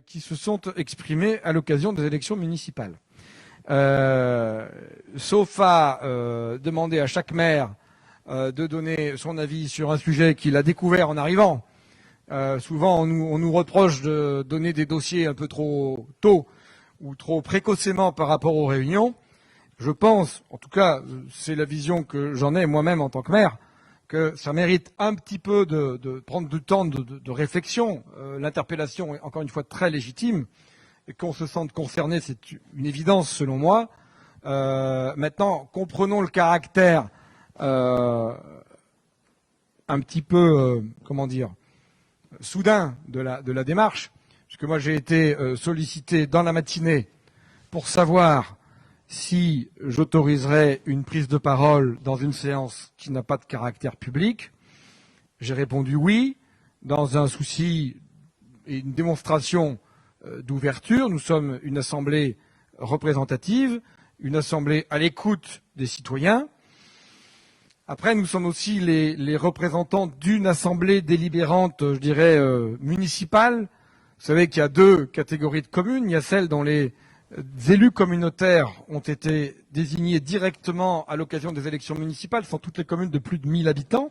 qui se sont exprimés à l'occasion des élections municipales. Sauf à demander à chaque maire de donner son avis sur un sujet qu'il a découvert en arrivant. Souvent, on nous reproche de donner des dossiers un peu trop tôt ou trop précocement par rapport aux réunions. Je pense, en tout cas, c'est la vision que j'en ai moi-même en tant que maire, que ça mérite un petit peu de prendre du temps de réflexion. L'interpellation est encore une fois très légitime et qu'on se sente concerné, c'est une évidence selon moi. Maintenant, comprenons le caractère un petit peu, soudain de la démarche, puisque moi j'ai été sollicité dans la matinée pour savoir si j'autoriserais une prise de parole dans une séance qui n'a pas de caractère public. J'ai répondu oui, dans un souci et une démonstration d'ouverture. Nous sommes une assemblée représentative, une assemblée à l'écoute des citoyens. Après, nous sommes aussi les représentants d'une assemblée délibérante, je dirais, municipale. Vous savez qu'il y a deux catégories de communes. Il y a celles dont les élus communautaires ont été désignés directement à l'occasion des élections municipales. Ce sont toutes les communes de plus de 1000 habitants.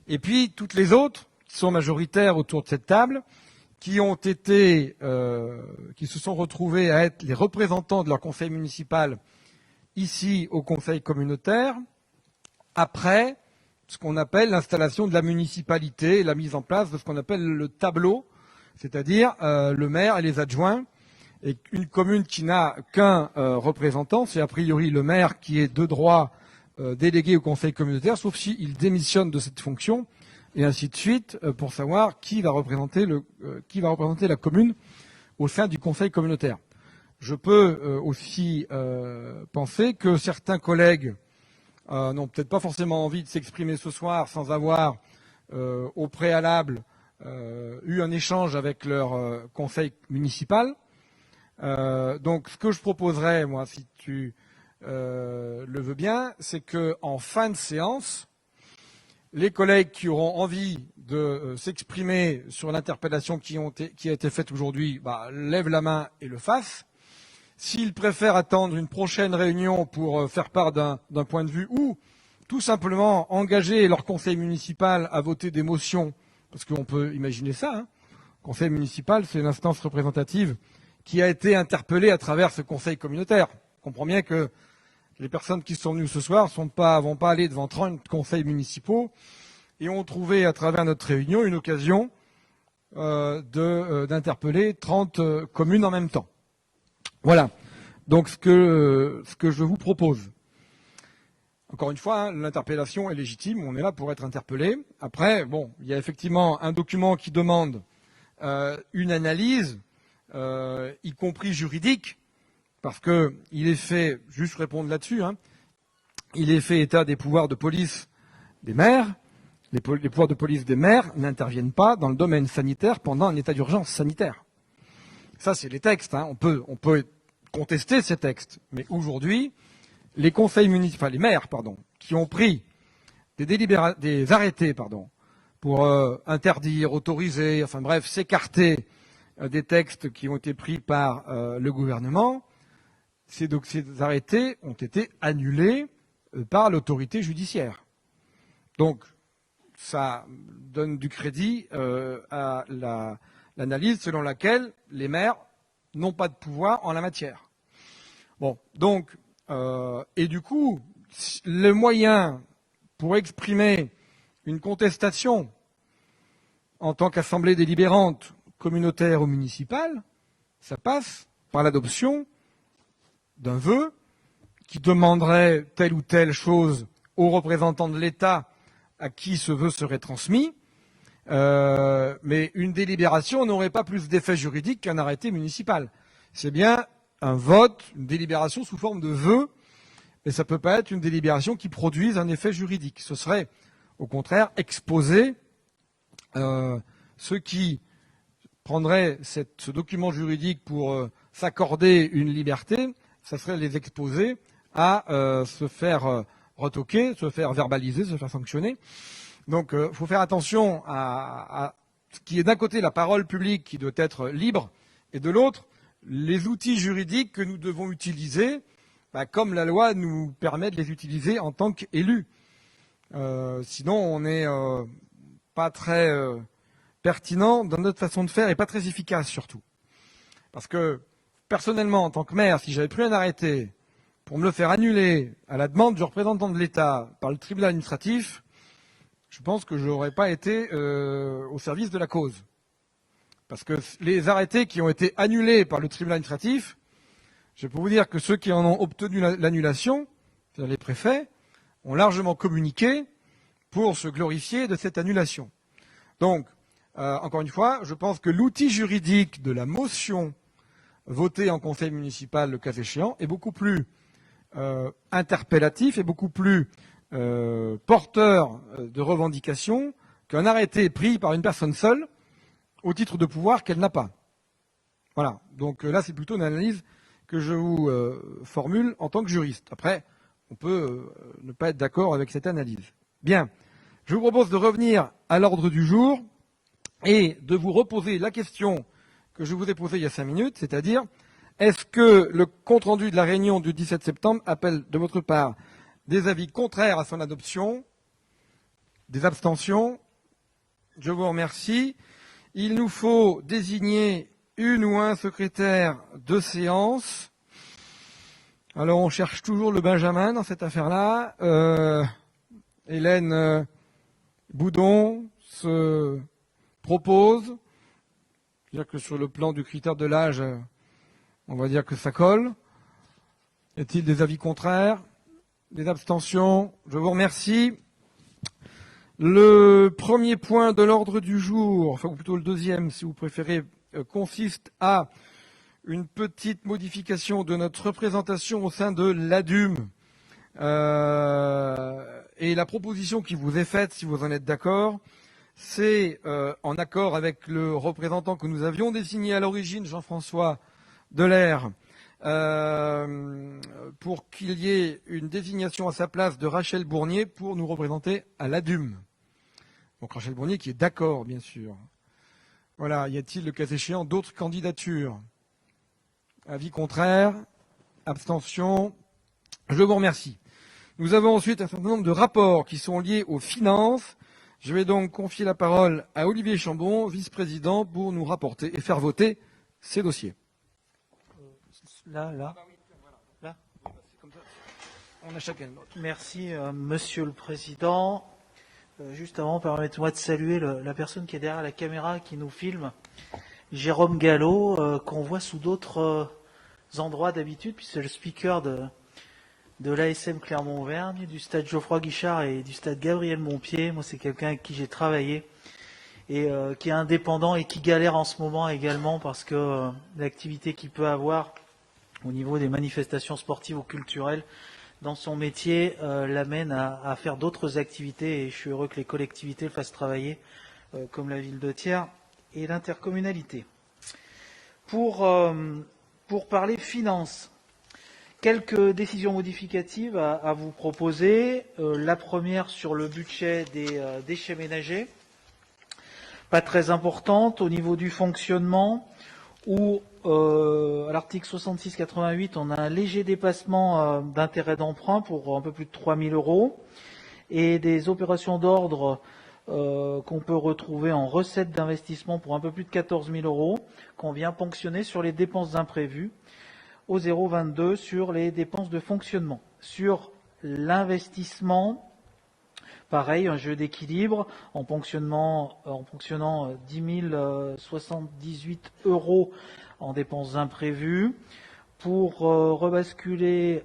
Et puis, toutes les autres, qui sont majoritaires autour de cette table, qui se sont retrouvés à être les représentants de leur conseil municipal ici au conseil communautaire, après ce qu'on appelle l'installation de la municipalité et la mise en place de ce qu'on appelle le tableau, c'est-à-dire le maire et les adjoints. Et une commune qui n'a qu'un représentant, c'est a priori le maire qui est de droit délégué au conseil communautaire, sauf s'il démissionne de cette fonction, et ainsi de suite, pour savoir qui va représenter la commune au sein du conseil communautaire. Je peux aussi penser que certains collègues n'ont peut-être pas forcément envie de s'exprimer ce soir sans avoir au préalable eu un échange avec leur conseil municipal. Donc ce que je proposerais, moi, si tu le veux bien, c'est que en fin de séance, les collègues qui auront envie de s'exprimer sur l'interpellation qui a été faite aujourd'hui, lèvent la main et le fassent. S'ils préfèrent attendre une prochaine réunion pour faire part d'un point de vue ou tout simplement engager leur conseil municipal à voter des motions, parce qu'on peut imaginer ça, hein. Le conseil municipal, c'est une instance représentative qui a été interpellée à travers ce conseil communautaire. On comprend bien que les personnes qui sont venues ce soir vont pas aller devant 30 conseils municipaux et ont trouvé à travers notre réunion une occasion d'interpeller 30 communes en même temps. Voilà. Donc ce que je vous propose. Encore une fois, hein, l'interpellation est légitime, on est là pour être interpellé. Après, il y a effectivement un document qui demande une analyse, y compris juridique, parce que il est fait, juste répondre là-dessus, hein, il est fait état des pouvoirs de police des maires. Les pouvoirs de police des maires n'interviennent pas dans le domaine sanitaire pendant un état d'urgence sanitaire. Ça, c'est les textes, hein. On peut contester ces textes, mais aujourd'hui, les conseils municipaux, les maires, qui ont pris des arrêtés, pour interdire, autoriser, s'écarter des textes qui ont été pris par le gouvernement, ces arrêtés ont été annulés par l'autorité judiciaire. Donc, ça donne du crédit à l'analyse selon laquelle les maires n'ont pas de pouvoir en la matière. Et du coup, le moyen pour exprimer une contestation en tant qu'assemblée délibérante, communautaire ou municipale, ça passe par l'adoption d'un vœu qui demanderait telle ou telle chose aux représentants de l'État à qui ce vœu serait transmis. Mais une délibération n'aurait pas plus d'effet juridique qu'un arrêté municipal. C'est bien un vote, une délibération sous forme de vœu, mais ça ne peut pas être une délibération qui produise un effet juridique. Ce serait, au contraire, exposer ceux qui prendraient ce document juridique pour s'accorder une liberté, ça serait les exposer à se faire retoquer, se faire verbaliser, se faire sanctionner. Donc, il faut faire attention à qui est d'un côté la parole publique qui doit être libre, et de l'autre, les outils juridiques que nous devons utiliser, comme la loi nous permet de les utiliser en tant qu'élus. Sinon, on n'est pas très pertinent dans notre façon de faire et pas très efficace surtout. Parce que, personnellement, en tant que maire, si j'avais pris un arrêté pour me le faire annuler à la demande du représentant de l'État par le tribunal administratif, je pense que je n'aurais pas été au service de la cause. Parce que les arrêtés qui ont été annulés par le tribunal administratif, je peux vous dire que ceux qui en ont obtenu l'annulation, c'est-à-dire les préfets, ont largement communiqué pour se glorifier de cette annulation. Donc, encore une fois, je pense que l'outil juridique de la motion votée en conseil municipal, le cas échéant, est beaucoup plus interpellatif et beaucoup plus porteur de revendications qu'un arrêté pris par une personne seule au titre de pouvoir qu'elle n'a pas. Voilà. Donc là, c'est plutôt une analyse que je vous formule en tant que juriste. Après, on peut ne pas être d'accord avec cette analyse. Bien. Je vous propose de revenir à l'ordre du jour et de vous reposer la question que je vous ai posée il y a 5 minutes, c'est-à-dire, est-ce que le compte-rendu de la réunion du 17 septembre appelle de votre part des avis contraires à son adoption, des abstentions? Je vous remercie. Il nous faut désigner une ou un secrétaire de séance. Alors, on cherche toujours le Benjamin dans cette affaire-là. Hélène Boudon se propose. C'est-à-dire que sur le plan du critère de l'âge, on va dire que ça colle. Y a-t-il des avis contraires? Des abstentions? Je vous remercie. Le premier point de l'ordre du jour, enfin ou plutôt le deuxième si vous préférez, consiste à une petite modification de notre représentation au sein de l'ADUM. Et la proposition qui vous est faite, si vous en êtes d'accord, c'est en accord avec le représentant que nous avions désigné à l'origine, Jean-François Delaire, pour qu'il y ait une désignation à sa place de Rachel Bournier pour nous représenter à l'ADUM. Donc Rachel Bournier qui est d'accord, bien sûr. Voilà, y a-t-il, le cas échéant, d'autres candidatures? Avis contraire? Abstention? Je vous remercie. Nous avons ensuite un certain nombre de rapports qui sont liés aux finances. Je vais donc confier la parole à Olivier Chambon, vice-président, pour nous rapporter et faire voter ces dossiers. Là. On a chacun une note. Merci, Monsieur le Président. Juste avant, permettez-moi de saluer la personne qui est derrière la caméra qui nous filme, Jérôme Gallo, qu'on voit sous d'autres endroits d'habitude, puis c'est le speaker de l'ASM Clermont-Auvergne, du stade Geoffroy Guichard et du stade Gabriel Montpied. Moi, c'est quelqu'un avec qui j'ai travaillé et qui est indépendant et qui galère en ce moment également parce que l'activité qu'il peut avoir au niveau des manifestations sportives ou culturelles dans son métier l'amène à faire d'autres activités et je suis heureux que les collectivités le fassent travailler comme la ville de Thiers et l'intercommunalité. Pour parler finances, quelques décisions modificatives à vous proposer. La première sur le budget des déchets ménagers, pas très importante au niveau du fonctionnement, où à l'article 66-88, on a un léger dépassement d'intérêt d'emprunt pour un peu plus de 3 000 € et des opérations d'ordre qu'on peut retrouver en recettes d'investissement pour un peu plus de 14 000 € qu'on vient ponctionner sur les dépenses imprévues au 0,22 sur les dépenses de fonctionnement. Sur l'investissement, pareil, un jeu d'équilibre en ponctionnant 10 078 € en dépenses imprévues. Pour rebasculer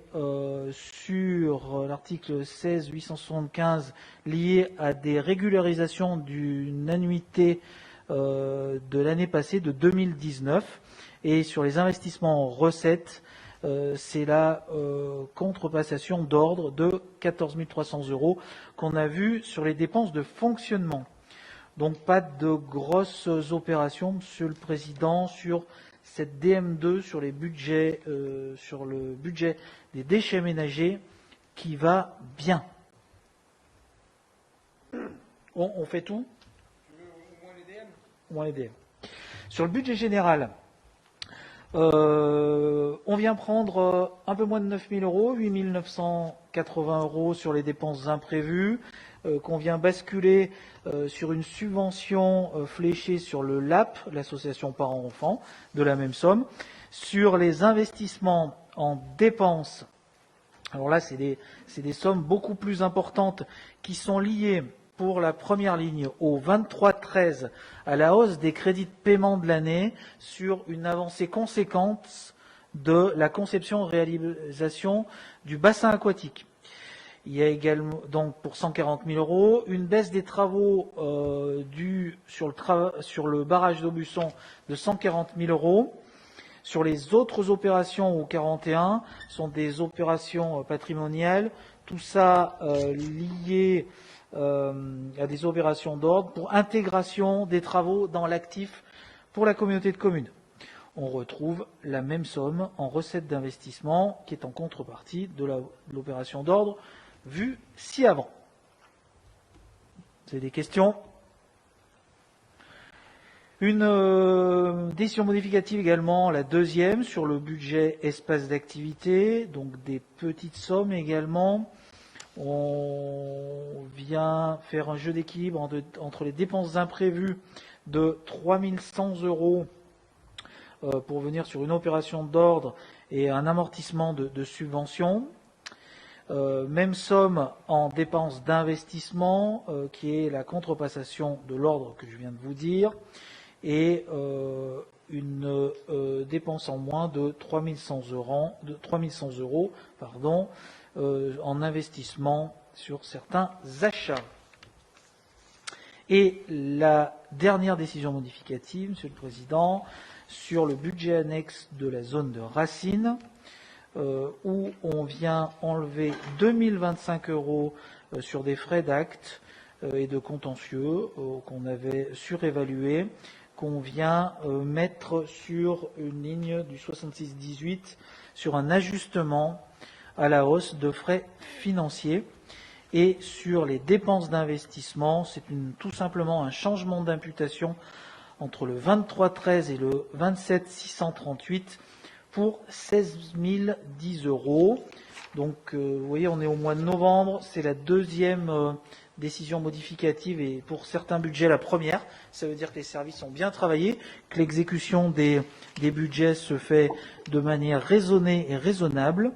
sur l'article 16 875 lié à des régularisations d'une annuité de l'année passée de 2019 et sur les investissements en recettes, c'est la contrepassation d'ordre de 14 300 € qu'on a vu sur les dépenses de fonctionnement. Donc pas de grosses opérations, Monsieur le Président, sur cette DM2, sur les budgets, sur le budget des déchets ménagers qui va bien. On fait tout? Tu veux au moins les DM? moins les DF. Sur le budget général, on vient prendre un peu moins de 9 000 euros, 8 980 euros sur les dépenses imprévues, qu'on vient basculer sur une subvention fléchée sur le LAP, l'association parents-enfants, de la même somme. Sur les investissements en dépenses, alors là, c'est des sommes beaucoup plus importantes qui sont liées pour la première ligne au 23-13 à la hausse des crédits de paiement de l'année sur une avancée conséquente de la conception et réalisation du bassin aquatique. Il y a également, donc pour 140 000 euros, une baisse des travaux sur le barrage d'Aubusson de 140 000 euros. Sur les autres opérations au 41, sont des opérations patrimoniales, tout ça lié à des opérations d'ordre pour intégration des travaux dans l'actif pour la communauté de communes. On retrouve la même somme en recettes d'investissement qui est en contrepartie de l'opération d'ordre vue ci-avant. Vous avez des questions ? Une décision modificative également, la deuxième, sur le budget espace d'activité, donc des petites sommes également. On vient faire un jeu d'équilibre entre les dépenses imprévues de 3 100 euros pour venir sur une opération d'ordre et un amortissement de subventions. Même somme en dépenses d'investissement, qui est la contrepassation de l'ordre que je viens de vous dire, et une dépense en moins de 3 100 euros en investissement sur certains achats. Et la dernière décision modificative, Monsieur le Président, sur le budget annexe de la zone de Racine, où on vient enlever 2 025 euros sur des frais d'acte et de contentieux qu'on avait surévalués, qu'on vient mettre sur une ligne du 66-18 sur un ajustement à la hausse de frais financiers. Et sur les dépenses d'investissement, c'est tout simplement un changement d'imputation entre le 23-13 et le 27-638 pour 16 010 euros. Donc, vous voyez, on est au mois de novembre, c'est la deuxième décision modificative et pour certains budgets la première. Ça veut dire que les services ont bien travaillé, que l'exécution des budgets se fait de manière raisonnée et raisonnable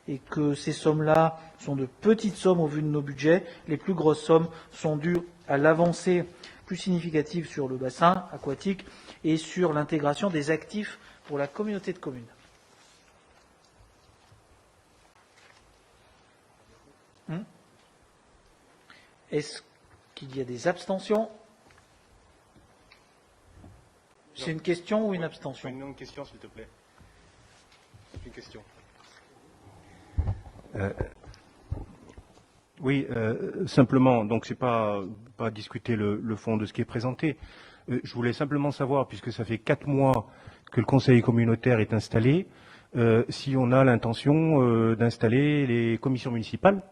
et que ces sommes-là sont de petites sommes au vu de nos budgets. Les plus grosses sommes sont dues à l'avancée plus significative sur le bassin aquatique et sur l'intégration des actifs pour la communauté de communes. Est-ce qu'il y a des abstentions? C'est une question ou une abstention? Une question, s'il te plaît. Une question. Oui, simplement, donc c'est pas discuter le fond de ce qui est présenté. Je voulais simplement savoir, puisque ça fait 4 mois que le conseil communautaire est installé, si on a l'intention d'installer les commissions municipales,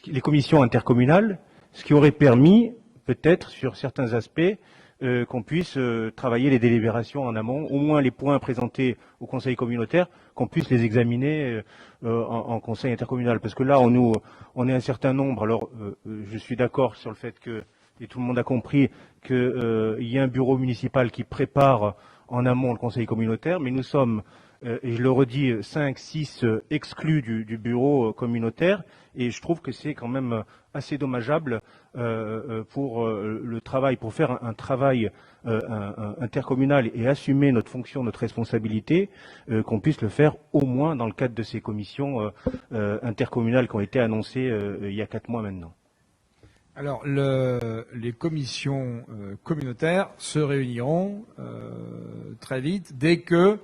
les commissions intercommunales, ce qui aurait permis, peut-être, sur certains aspects, qu'on puisse travailler les délibérations en amont, au moins les points présentés au conseil communautaire, qu'on puisse les examiner en conseil intercommunal. Parce que là, on est un certain nombre. Alors, je suis d'accord sur le fait que, et tout le monde a compris, qu'il y a un bureau municipal qui prépare en amont le conseil communautaire, mais nous sommes, et je le redis, 5, 6 exclus du bureau communautaire, et je trouve que c'est quand même assez dommageable pour le travail, pour faire un travail intercommunal et assumer notre fonction, notre responsabilité, qu'on puisse le faire au moins dans le cadre de ces commissions intercommunales qui ont été annoncées il y a 4 mois maintenant. Alors, les commissions communautaires se réuniront très vite dès que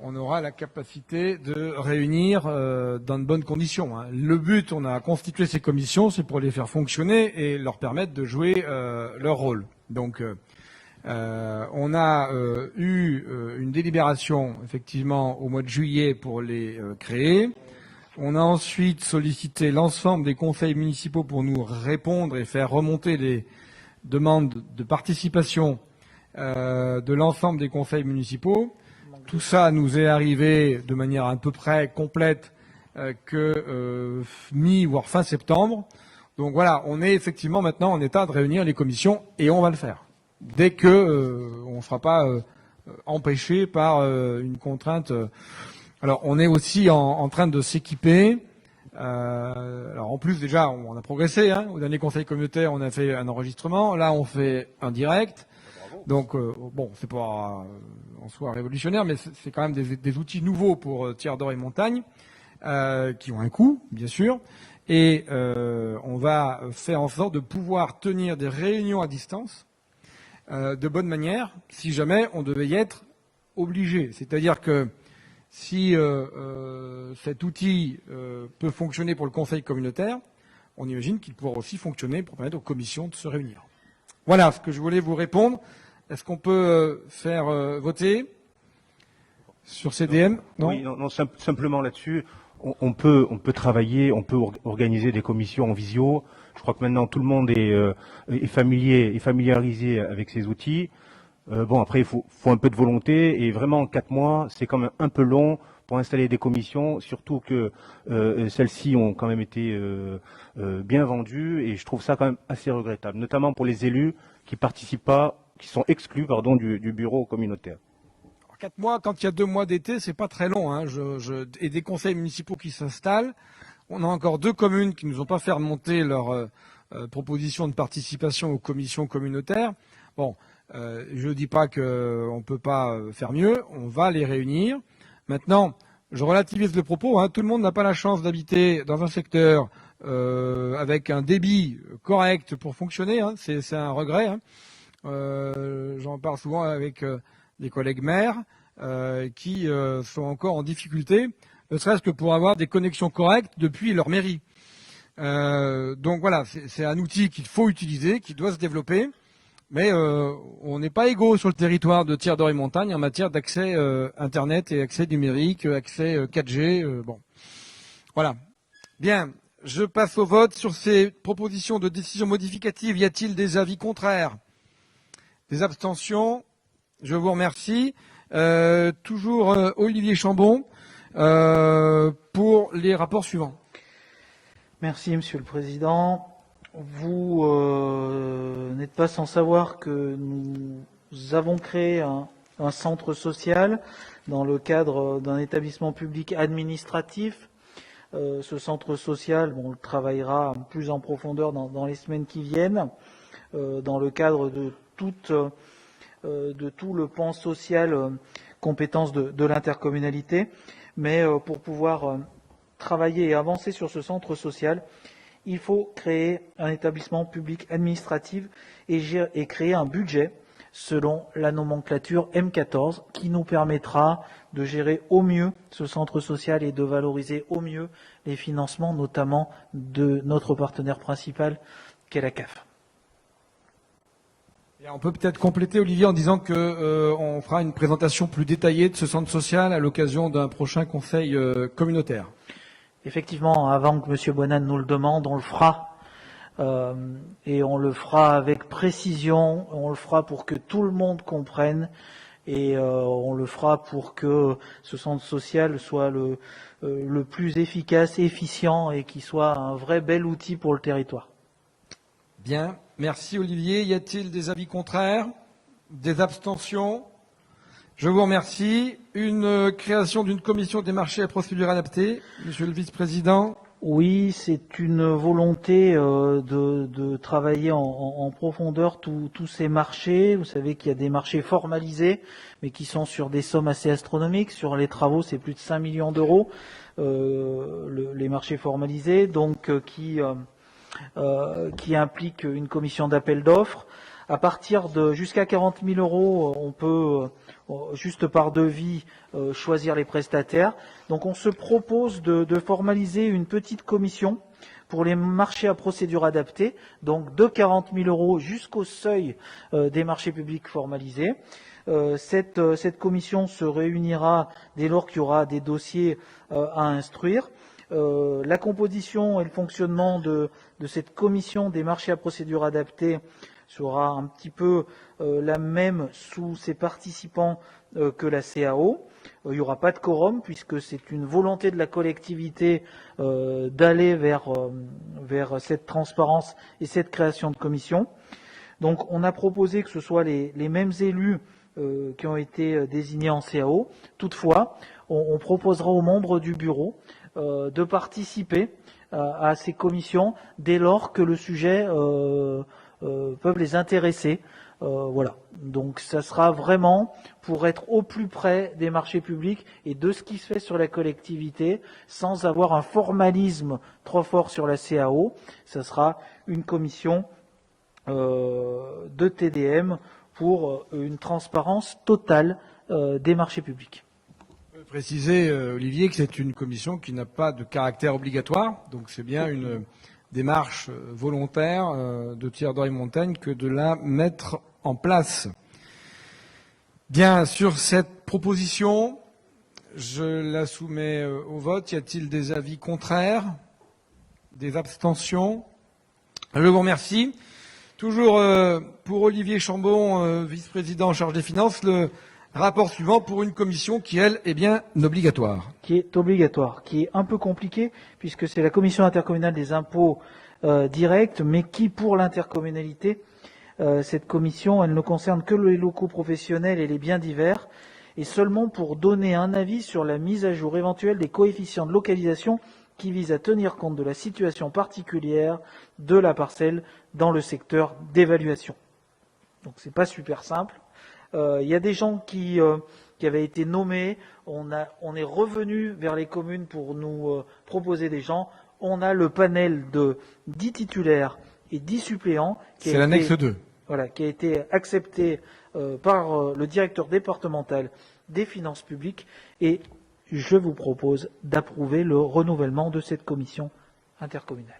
on aura la capacité de réunir dans de bonnes conditions. Le but, on a constitué ces commissions, c'est pour les faire fonctionner et leur permettre de jouer leur rôle. Donc, on a eu une délibération, effectivement, au mois de juillet pour les créer. On a ensuite sollicité l'ensemble des conseils municipaux pour nous répondre et faire remonter demande de participation de l'ensemble des conseils municipaux. Tout ça nous est arrivé de manière à peu près complète que mi voire fin septembre. Donc voilà, on est effectivement maintenant en état de réunir les commissions et on va le faire dès que on ne sera pas empêché par une contrainte. Alors on est aussi en train de s'équiper. Alors en plus déjà on a progressé. Au dernier conseil communautaire on a fait un enregistrement. Là on fait un direct. Donc bon, c'est pas en soi révolutionnaire, mais c'est quand même des outils nouveaux pour Tiers d'Or et Montagne qui ont un coût, bien sûr. Et on va faire en sorte de pouvoir tenir des réunions à distance de bonne manière, si jamais on devait y être obligé. C'est-à-dire que si cet outil peut fonctionner pour le conseil communautaire, on imagine qu'il pourra aussi fonctionner pour permettre aux commissions de se réunir. Voilà ce que je voulais vous répondre. Est-ce qu'on peut faire voter sur CDM? Non. Oui, non, simplement là-dessus, on peut travailler, on peut organiser des commissions en visio. Je crois que maintenant tout le monde est familiarisé avec ces outils. Bon, après, il faut un peu de volonté et vraiment 4 mois, c'est quand même un peu long pour installer des commissions, surtout que celles-ci ont quand même été bien vendues et je trouve ça quand même assez regrettable, notamment pour les élus qui participent pas, qui sont exclus, du bureau communautaire. 4 mois, quand il y a 2 mois d'été, c'est pas très long. Et des conseils municipaux qui s'installent. On a encore 2 communes qui nous ont pas fait remonter leur proposition de participation aux commissions communautaires. Bon, je ne dis pas qu'on ne peut pas faire mieux. On va les réunir. Maintenant, je relativise le propos. Tout le monde n'a pas la chance d'habiter dans un secteur avec un débit correct pour fonctionner. C'est un regret. J'en parle souvent avec des collègues maires qui sont encore en difficulté, ne serait-ce que pour avoir des connexions correctes depuis leur mairie. Donc voilà, c'est un outil qu'il faut utiliser, qui doit se développer, mais on n'est pas égaux sur le territoire de Tiers d'Or et Montagne en matière d'accès Internet et accès numérique, accès 4G. Bon, voilà. Bien, je passe au vote sur ces propositions de décision modificative. Y a-t-il des avis contraires? Des abstentions? Je vous remercie. Toujours Olivier Chambon pour les rapports suivants. Merci, Monsieur le Président. Vous n'êtes pas sans savoir que nous avons créé un centre social dans le cadre d'un établissement public administratif. Ce centre social, on le travaillera plus en profondeur dans les semaines qui viennent, dans le cadre de tout le pan social compétences de l'intercommunalité. Mais pour pouvoir travailler et avancer sur ce centre social, il faut créer un établissement public administratif et créer un budget selon la nomenclature M14 qui nous permettra de gérer au mieux ce centre social et de valoriser au mieux les financements, notamment de notre partenaire principal qu'est la CAF. Et on peut peut-être compléter, Olivier, en disant que on fera une présentation plus détaillée de ce centre social à l'occasion d'un prochain conseil communautaire. Effectivement, avant que M. Bonan nous le demande, on le fera. Et on le fera avec précision, on le fera pour que tout le monde comprenne et on le fera pour que ce centre social soit le plus efficace, efficient et qui soit un vrai bel outil pour le territoire. Bien, merci Olivier. Y a-t-il des avis contraires? Des abstentions? Je vous remercie. Une création d'une commission des marchés à procédure adaptée. Monsieur le vice-président. Oui, c'est une volonté de travailler en profondeur tous ces marchés. Vous savez qu'il y a des marchés formalisés, mais qui sont sur des sommes assez astronomiques. Sur les travaux, c'est plus de 5 millions d'euros, les marchés formalisés, donc qui implique une commission d'appel d'offres. À partir de jusqu'à 40 000 euros, on peut, juste par devis, choisir les prestataires. Donc on se propose de formaliser une petite commission pour les marchés à procédure adaptée, donc de 40 000 euros jusqu'au seuil des marchés publics formalisés. Cette commission se réunira dès lors qu'il y aura des dossiers à instruire. La composition et le fonctionnement de cette commission des marchés à procédure adaptée sera un petit peu la même sous ses participants que la CAO. Il n'y aura pas de quorum puisque c'est une volonté de la collectivité d'aller vers cette transparence et cette création de commission. Donc on a proposé que ce soit les mêmes élus qui ont été désignés en CAO. Toutefois, on proposera aux membres du bureau de participer à ces commissions dès lors que le sujet peut les intéresser. Voilà. Donc ça sera vraiment pour être au plus près des marchés publics et de ce qui se fait sur la collectivité sans avoir un formalisme trop fort sur la CAO. Ça sera une commission de TDM pour une transparence totale des marchés publics. Je veux préciser, Olivier, que c'est une commission qui n'a pas de caractère obligatoire, donc c'est bien une démarche volontaire de Thierry Dory-Montagne que de la mettre en place. Bien, sur cette proposition, je la soumets au vote. Y a-t-il des avis contraires? Des abstentions? Je vous remercie. Toujours pour Olivier Chambon, vice-président en charge des finances, le rapport suivant pour une commission qui, elle, est bien obligatoire. Qui est obligatoire, qui est un peu compliqué puisque c'est la commission intercommunale des impôts directs, mais qui, pour l'intercommunalité, cette commission, elle ne concerne que les locaux professionnels et les biens divers, et seulement pour donner un avis sur la mise à jour éventuelle des coefficients de localisation qui visent à tenir compte de la situation particulière de la parcelle dans le secteur d'évaluation. Donc c'est pas super simple. Il y a des gens qui avaient été nommés. On est revenu vers les communes pour nous proposer des gens. On a le panel de 10 titulaires et 10 suppléants. C'est l'annexe 2. Voilà, qui a été accepté par le directeur départemental des finances publiques. Et je vous propose d'approuver le renouvellement de cette commission intercommunale.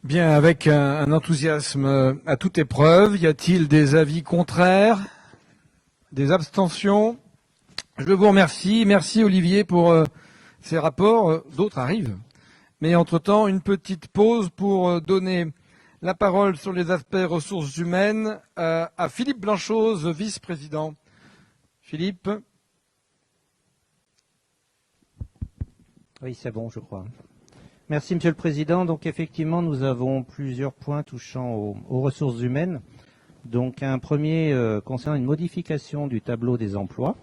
Bien, avec un enthousiasme à toute épreuve, y a-t-il des avis contraires? Des abstentions? Je vous remercie. Merci Olivier pour ces rapports. D'autres arrivent. Mais entre-temps, une petite pause pour donner la parole sur les aspects ressources humaines à Philippe Blanchose, vice-président. Philippe. Oui, c'est bon, je crois. Merci, Monsieur le Président. Donc, effectivement, nous avons plusieurs points touchant aux ressources humaines. Donc, un premier concernant une modification du tableau des emplois.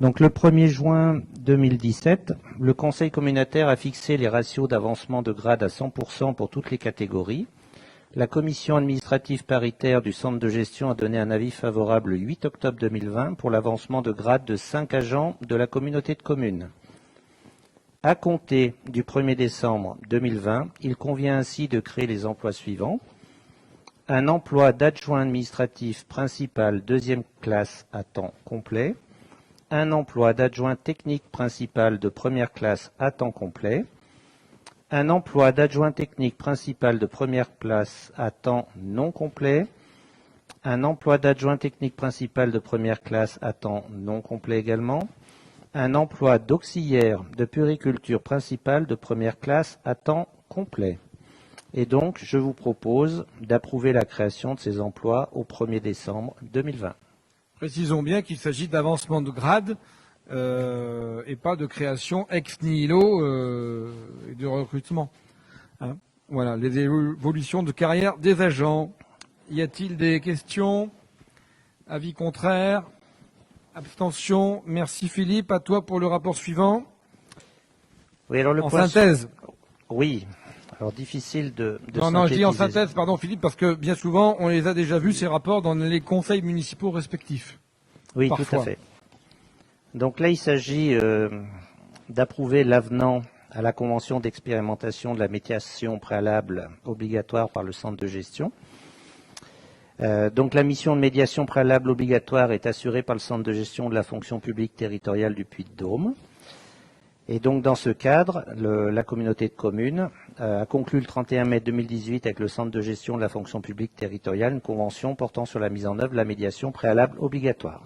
Donc, le 1er juin 2017, le Conseil communautaire a fixé les ratios d'avancement de grade à 100% pour toutes les catégories. La commission administrative paritaire du centre de gestion a donné un avis favorable le 8 octobre 2020 pour l'avancement de grade de 5 agents de la communauté de communes. À compter du 1er décembre 2020, il convient ainsi de créer les emplois suivants. Un emploi d'adjoint administratif principal deuxième classe à temps complet. Un emploi d'adjoint technique principal de première classe à temps complet. Un emploi d'adjoint technique principal de première classe à temps non complet. Un emploi d'adjoint technique principal de première classe à temps non complet également. Un emploi d'auxiliaire de puériculture principale de première classe à temps complet. Et donc, je vous propose d'approuver la création de ces emplois au 1er décembre 2020. Précisons bien qu'il s'agit d'avancement de grade et pas de création ex nihilo et de recrutement. Hein, voilà, les évolutions de carrière des agents. Y a-t-il des questions? Avis contraire? Abstention. Merci Philippe. À toi pour le rapport suivant. Oui, alors en synthèse. Oui. Alors difficile de non, je dis en synthèse, pardon Philippe, parce que bien souvent on les a déjà vus ces rapports dans les conseils municipaux respectifs. Oui, parfois. Tout à fait. Donc là, il s'agit d'approuver l'avenant à la convention d'expérimentation de la médiation préalable obligatoire par le centre de gestion. Donc la mission de médiation préalable obligatoire est assurée par le centre de gestion de la fonction publique territoriale du Puy-de-Dôme. Et donc dans ce cadre, la communauté de communes a conclu le 31 mai 2018 avec le centre de gestion de la fonction publique territoriale une convention portant sur la mise en œuvre de la médiation préalable obligatoire.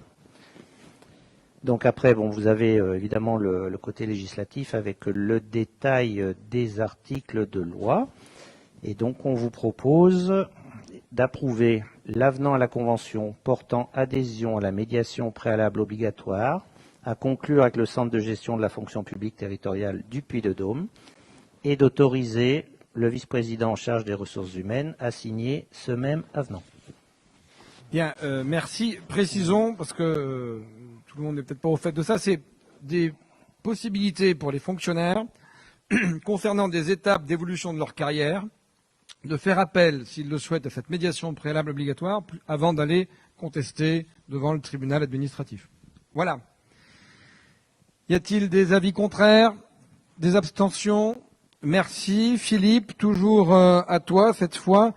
Donc après, bon, vous avez évidemment le côté législatif avec le détail des articles de loi. Et donc on vous propose d'approuver l'avenant à la convention portant adhésion à la médiation préalable obligatoire à conclure avec le centre de gestion de la fonction publique territoriale du Puy-de-Dôme et d'autoriser le vice-président en charge des ressources humaines à signer ce même avenant. Bien, merci. Précisons, parce que tout le monde n'est peut-être pas au fait de ça, c'est des possibilités pour les fonctionnaires concernant des étapes d'évolution de leur carrière, de faire appel, s'ils le souhaitent, à cette médiation préalable obligatoire avant d'aller contester devant le tribunal administratif. Voilà. Y a-t-il des avis contraires? Des abstentions? Merci. Philippe, toujours à toi cette fois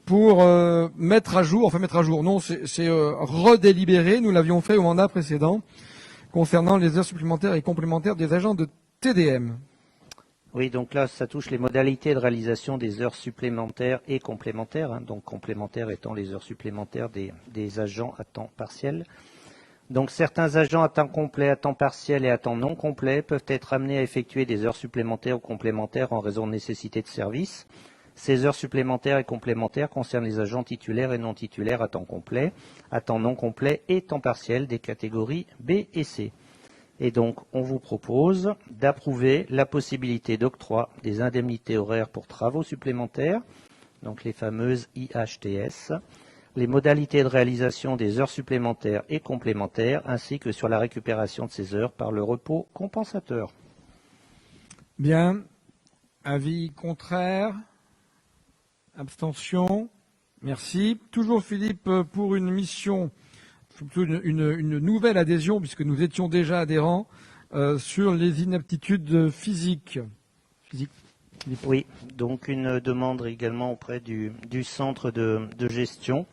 pour mettre à jour, non, c'est redélibérer, nous l'avions fait au mandat précédent, concernant les heures supplémentaires et complémentaires des agents de TDM. Oui, donc là, ça touche les modalités de réalisation des heures supplémentaires et complémentaires, donc complémentaires étant les heures supplémentaires des agents à temps partiel. Donc certains agents à temps complet, à temps partiel et à temps non complet peuvent être amenés à effectuer des heures supplémentaires ou complémentaires en raison de nécessité de service. Ces heures supplémentaires et complémentaires concernent les agents titulaires et non titulaires à temps complet, à temps non complet et temps partiel des catégories B et C. Et donc, on vous propose d'approuver la possibilité d'octroi des indemnités horaires pour travaux supplémentaires, donc les fameuses IHTS, les modalités de réalisation des heures supplémentaires et complémentaires, ainsi que sur la récupération de ces heures par le repos compensateur. Bien. Avis contraire? Abstention? Merci. Toujours Philippe pour une mission, plutôt une nouvelle adhésion, puisque nous étions déjà adhérents, sur les inaptitudes physiques. Oui, donc une demande également auprès du centre de gestion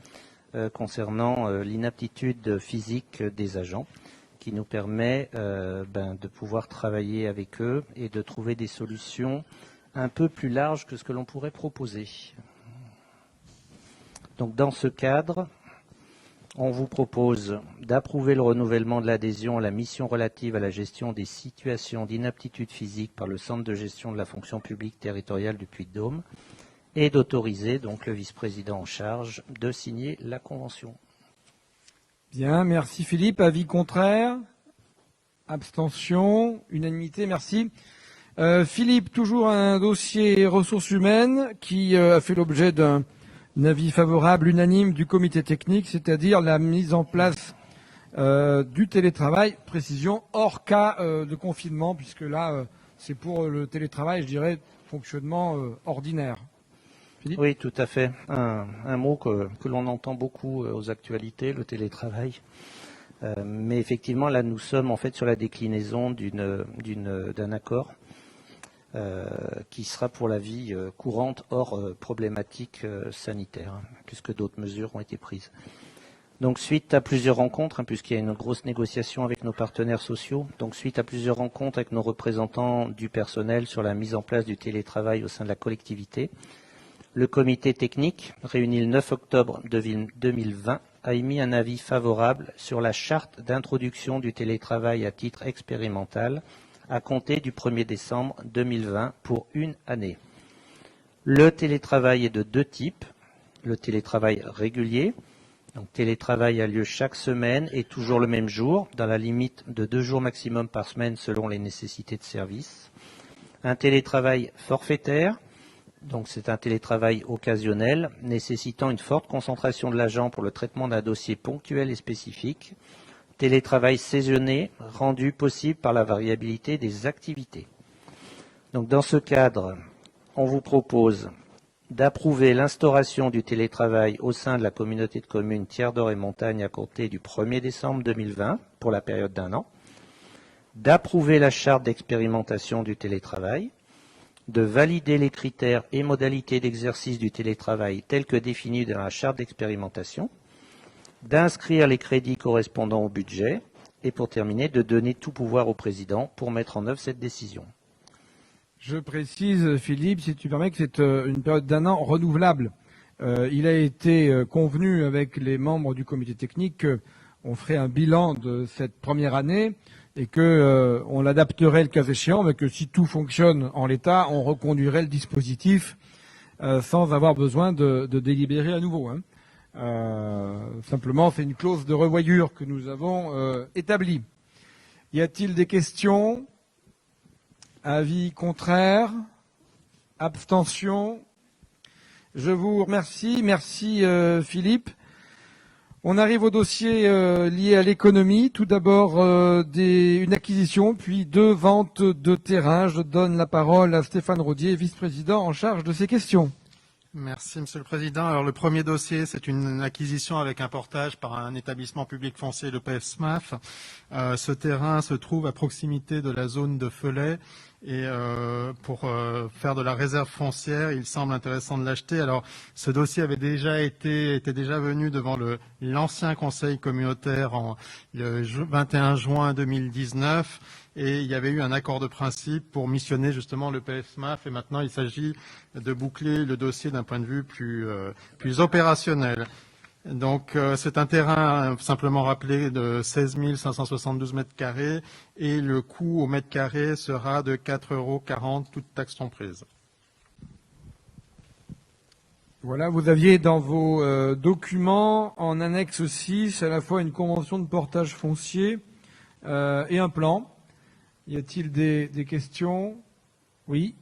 concernant l'inaptitude physique des agents, qui nous permet de pouvoir travailler avec eux et de trouver des solutions un peu plus larges que ce que l'on pourrait proposer. Donc dans ce cadre, on vous propose d'approuver le renouvellement de l'adhésion à la mission relative à la gestion des situations d'inaptitude physique par le centre de gestion de la fonction publique territoriale du Puy-de-Dôme et d'autoriser donc le vice-président en charge de signer la convention. Bien, merci Philippe. Avis contraire? Abstention? Unanimité, merci. Philippe, toujours un dossier ressources humaines qui a fait l'objet d'un avis favorable unanime du comité technique, c'est-à-dire la mise en place du télétravail, précision, hors cas de confinement, puisque là, c'est pour le télétravail, je dirais, fonctionnement ordinaire. Philippe ? Oui, tout à fait. Un mot que l'on entend beaucoup aux actualités, le télétravail. Mais effectivement, là, nous sommes en fait sur la déclinaison d'un accord qui sera pour la vie courante hors problématique sanitaire, puisque d'autres mesures ont été prises. Donc suite à plusieurs rencontres, puisqu'il y a une grosse négociation avec nos partenaires sociaux, donc suite à plusieurs rencontres avec nos représentants du personnel sur la mise en place du télétravail au sein de la collectivité, le comité technique, réuni le 9 octobre 2020, a émis un avis favorable sur la charte d'introduction du télétravail à titre expérimental à compter du 1er décembre 2020 pour une année. Le télétravail est de deux types. Le télétravail régulier, donc télétravail a lieu chaque semaine et toujours le même jour, dans la limite de 2 jours maximum par semaine selon les nécessités de service. Un télétravail forfaitaire, donc c'est un télétravail occasionnel, nécessitant une forte concentration de l'agent pour le traitement d'un dossier ponctuel et spécifique. Télétravail saisonnier, rendu possible par la variabilité des activités. Donc dans ce cadre, on vous propose d'approuver l'instauration du télétravail au sein de la communauté de communes Tiers d'Or et Montagne à compter du 1er décembre 2020 pour la période d'1 an, d'approuver la charte d'expérimentation du télétravail, de valider les critères et modalités d'exercice du télétravail tels que définis dans la charte d'expérimentation, d'inscrire les crédits correspondant au budget et pour terminer, de donner tout pouvoir au président pour mettre en œuvre cette décision. Je précise, Philippe, si tu permets, que c'est une période d'1 an renouvelable. Il a été convenu avec les membres du comité technique qu'on ferait un bilan de cette première année et qu'on l'adapterait le cas échéant, mais que si tout fonctionne en l'état, on reconduirait le dispositif sans avoir besoin de délibérer à nouveau. Simplement, c'est une clause de revoyure que nous avons établie. Y a-t-il des questions? Avis contraire? Abstention? Je vous remercie. Merci Philippe. On arrive au dossier lié à l'économie. Tout d'abord, une acquisition, puis 2 ventes de terrain. Je donne la parole à Stéphane Rodier, vice-président en charge de ces questions. Merci, Monsieur le Président. Alors, le premier dossier, c'est une acquisition avec un portage par un établissement public foncier, le PFSMAF. Ce terrain se trouve à proximité de la zone de Felay. Et pour faire de la réserve foncière, il semble intéressant de l'acheter. Alors, ce dossier était déjà venu devant l'ancien conseil communautaire le 21 juin 2019, et il y avait eu un accord de principe pour missionner justement le PFSMAF. Et maintenant, il s'agit de boucler le dossier d'un point de vue plus opérationnel. Donc c'est un terrain, simplement rappelé, de 16 572 mètres carrés, et le coût au mètre carré sera de 4,40 €, toutes taxes comprises. Voilà, vous aviez dans vos documents, en annexe 6, à la fois une convention de portage foncier et un plan. Y a-t-il des questions? Oui.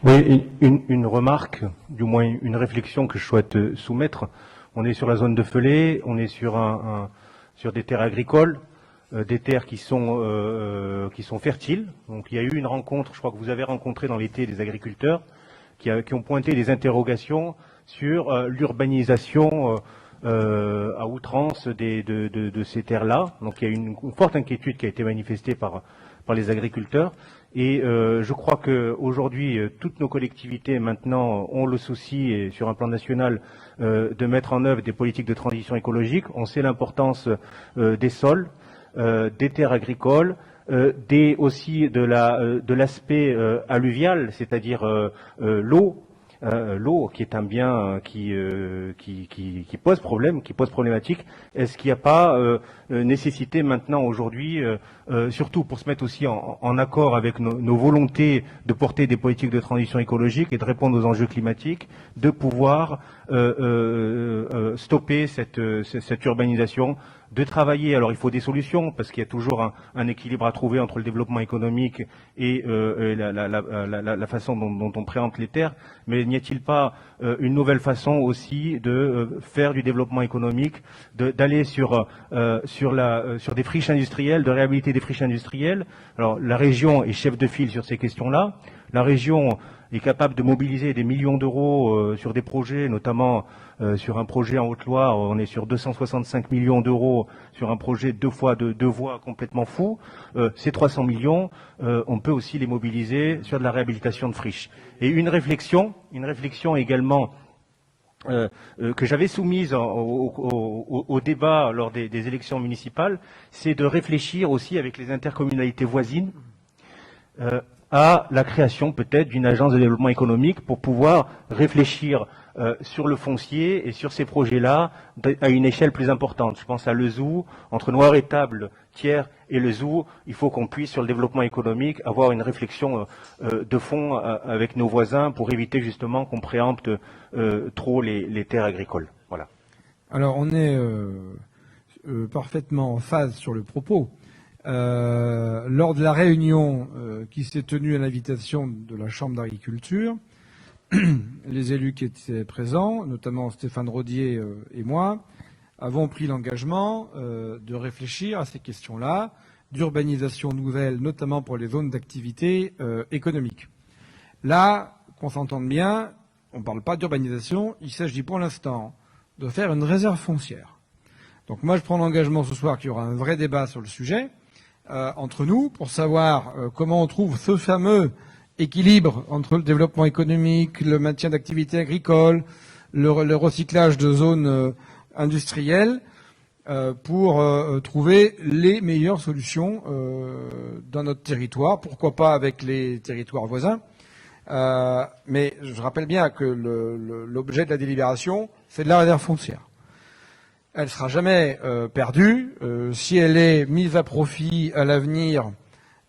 Oui, une remarque, du moins une réflexion que je souhaite soumettre. On est sur la zone de Felay, on est sur sur des terres agricoles, des terres qui sont fertiles. Donc il y a eu une rencontre, je crois que vous avez rencontré dans l'été des agriculteurs qui ont pointé des interrogations sur l'urbanisation à outrance de ces terres-là. Donc il y a une forte inquiétude qui a été manifestée par les agriculteurs. Et je crois qu'aujourd'hui, toutes nos collectivités maintenant ont le souci, et sur un plan national, de mettre en œuvre des politiques de transition écologique. On sait l'importance des sols, des terres agricoles, aussi de l'aspect alluvial, c'est-à-dire l'eau. L'eau, qui est un bien qui pose problème, qui pose problématique. Est-ce qu'il n'y a pas nécessité maintenant aujourd'hui, surtout pour se mettre aussi en accord avec nos volontés de porter des politiques de transition écologique et de répondre aux enjeux climatiques, de pouvoir stopper cette urbanisation, de travailler. Alors il faut des solutions parce qu'il y a toujours un équilibre à trouver entre le développement économique et la façon dont on préempte les terres. Mais n'y a-t-il pas une nouvelle façon aussi de faire du développement économique, d'aller sur des friches industrielles, de réhabiliter des friches industrielles? Alors la région est chef de file sur ces questions-là. La région est capable de mobiliser des millions d'euros sur des projets, notamment sur un projet en Haute-Loire, on est sur 265 millions d'euros sur un projet deux voies complètement fou. Ces 300 millions, on peut aussi les mobiliser sur de la réhabilitation de friches. Et une réflexion également que j'avais soumise au débat lors des élections municipales, c'est de réfléchir aussi avec les intercommunalités voisines à la création peut-être d'une agence de développement économique pour pouvoir réfléchir sur le foncier et sur ces projets-là à une échelle plus importante. Je pense à Lezou, entre Noir-Étable, Thiers et Lezou, il faut qu'on puisse sur le développement économique avoir une réflexion de fond avec nos voisins pour éviter justement qu'on préempte trop les terres agricoles. Voilà. Alors on est parfaitement en phase sur le propos. Lors de la réunion qui s'est tenue à l'invitation de la Chambre d'agriculture, les élus qui étaient présents, notamment Stéphane Rodier et moi, avons pris l'engagement de réfléchir à ces questions-là, d'urbanisation nouvelle, notamment pour les zones d'activité économique. Là, qu'on s'entende bien, on ne parle pas d'urbanisation, il s'agit pour l'instant de faire une réserve foncière. Donc moi, je prends l'engagement ce soir qu'il y aura un vrai débat sur le sujet entre nous pour savoir comment on trouve ce fameux équilibre entre le développement économique, le maintien d'activités agricoles, le recyclage de zones industrielles pour trouver les meilleures solutions dans notre territoire, pourquoi pas avec les territoires voisins. Mais je rappelle bien que l'objet de la délibération, c'est de la réserve foncière. Elle ne sera jamais perdue. Si elle est mise à profit à l'avenir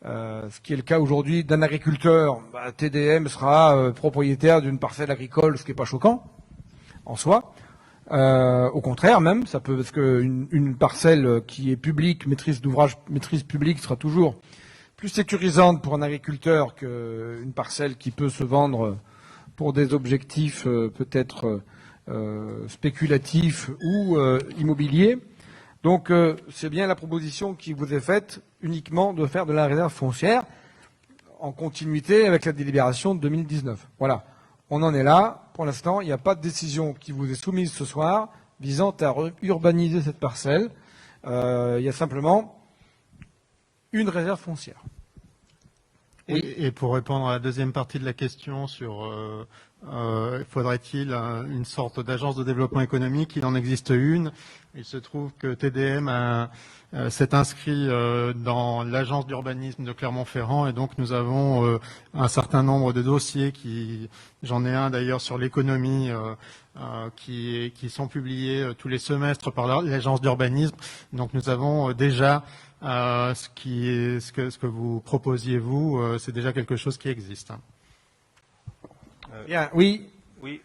ce qui est le cas aujourd'hui d'un agriculteur, TDM sera propriétaire d'une parcelle agricole, ce qui n'est pas choquant en soi. Au contraire même, ça peut, parce qu'une parcelle qui est publique, maîtrise d'ouvrage, maîtrise publique sera toujours plus sécurisante pour un agriculteur qu'une parcelle qui peut se vendre pour des objectifs peut-être spéculatifs ou immobiliers. Donc c'est bien la proposition qui vous est faite uniquement de faire de la réserve foncière en continuité avec la délibération de 2019. Voilà, on en est là. Pour l'instant, il n'y a pas de décision qui vous est soumise ce soir visant à urbaniser cette parcelle. Il y a simplement une réserve foncière. Et pour répondre à la deuxième partie de la question sur faudrait-il une sorte d'agence de développement économique, il en existe une. Il se trouve que TDM s'est inscrit dans l'agence d'urbanisme de Clermont-Ferrand et donc nous avons un certain nombre de dossiers j'en ai un d'ailleurs sur l'économie qui sont publiés tous les semestres par l'agence d'urbanisme. Donc nous avons déjà ce que vous proposiez vous, c'est déjà quelque chose qui existe. Bien, oui. Oui,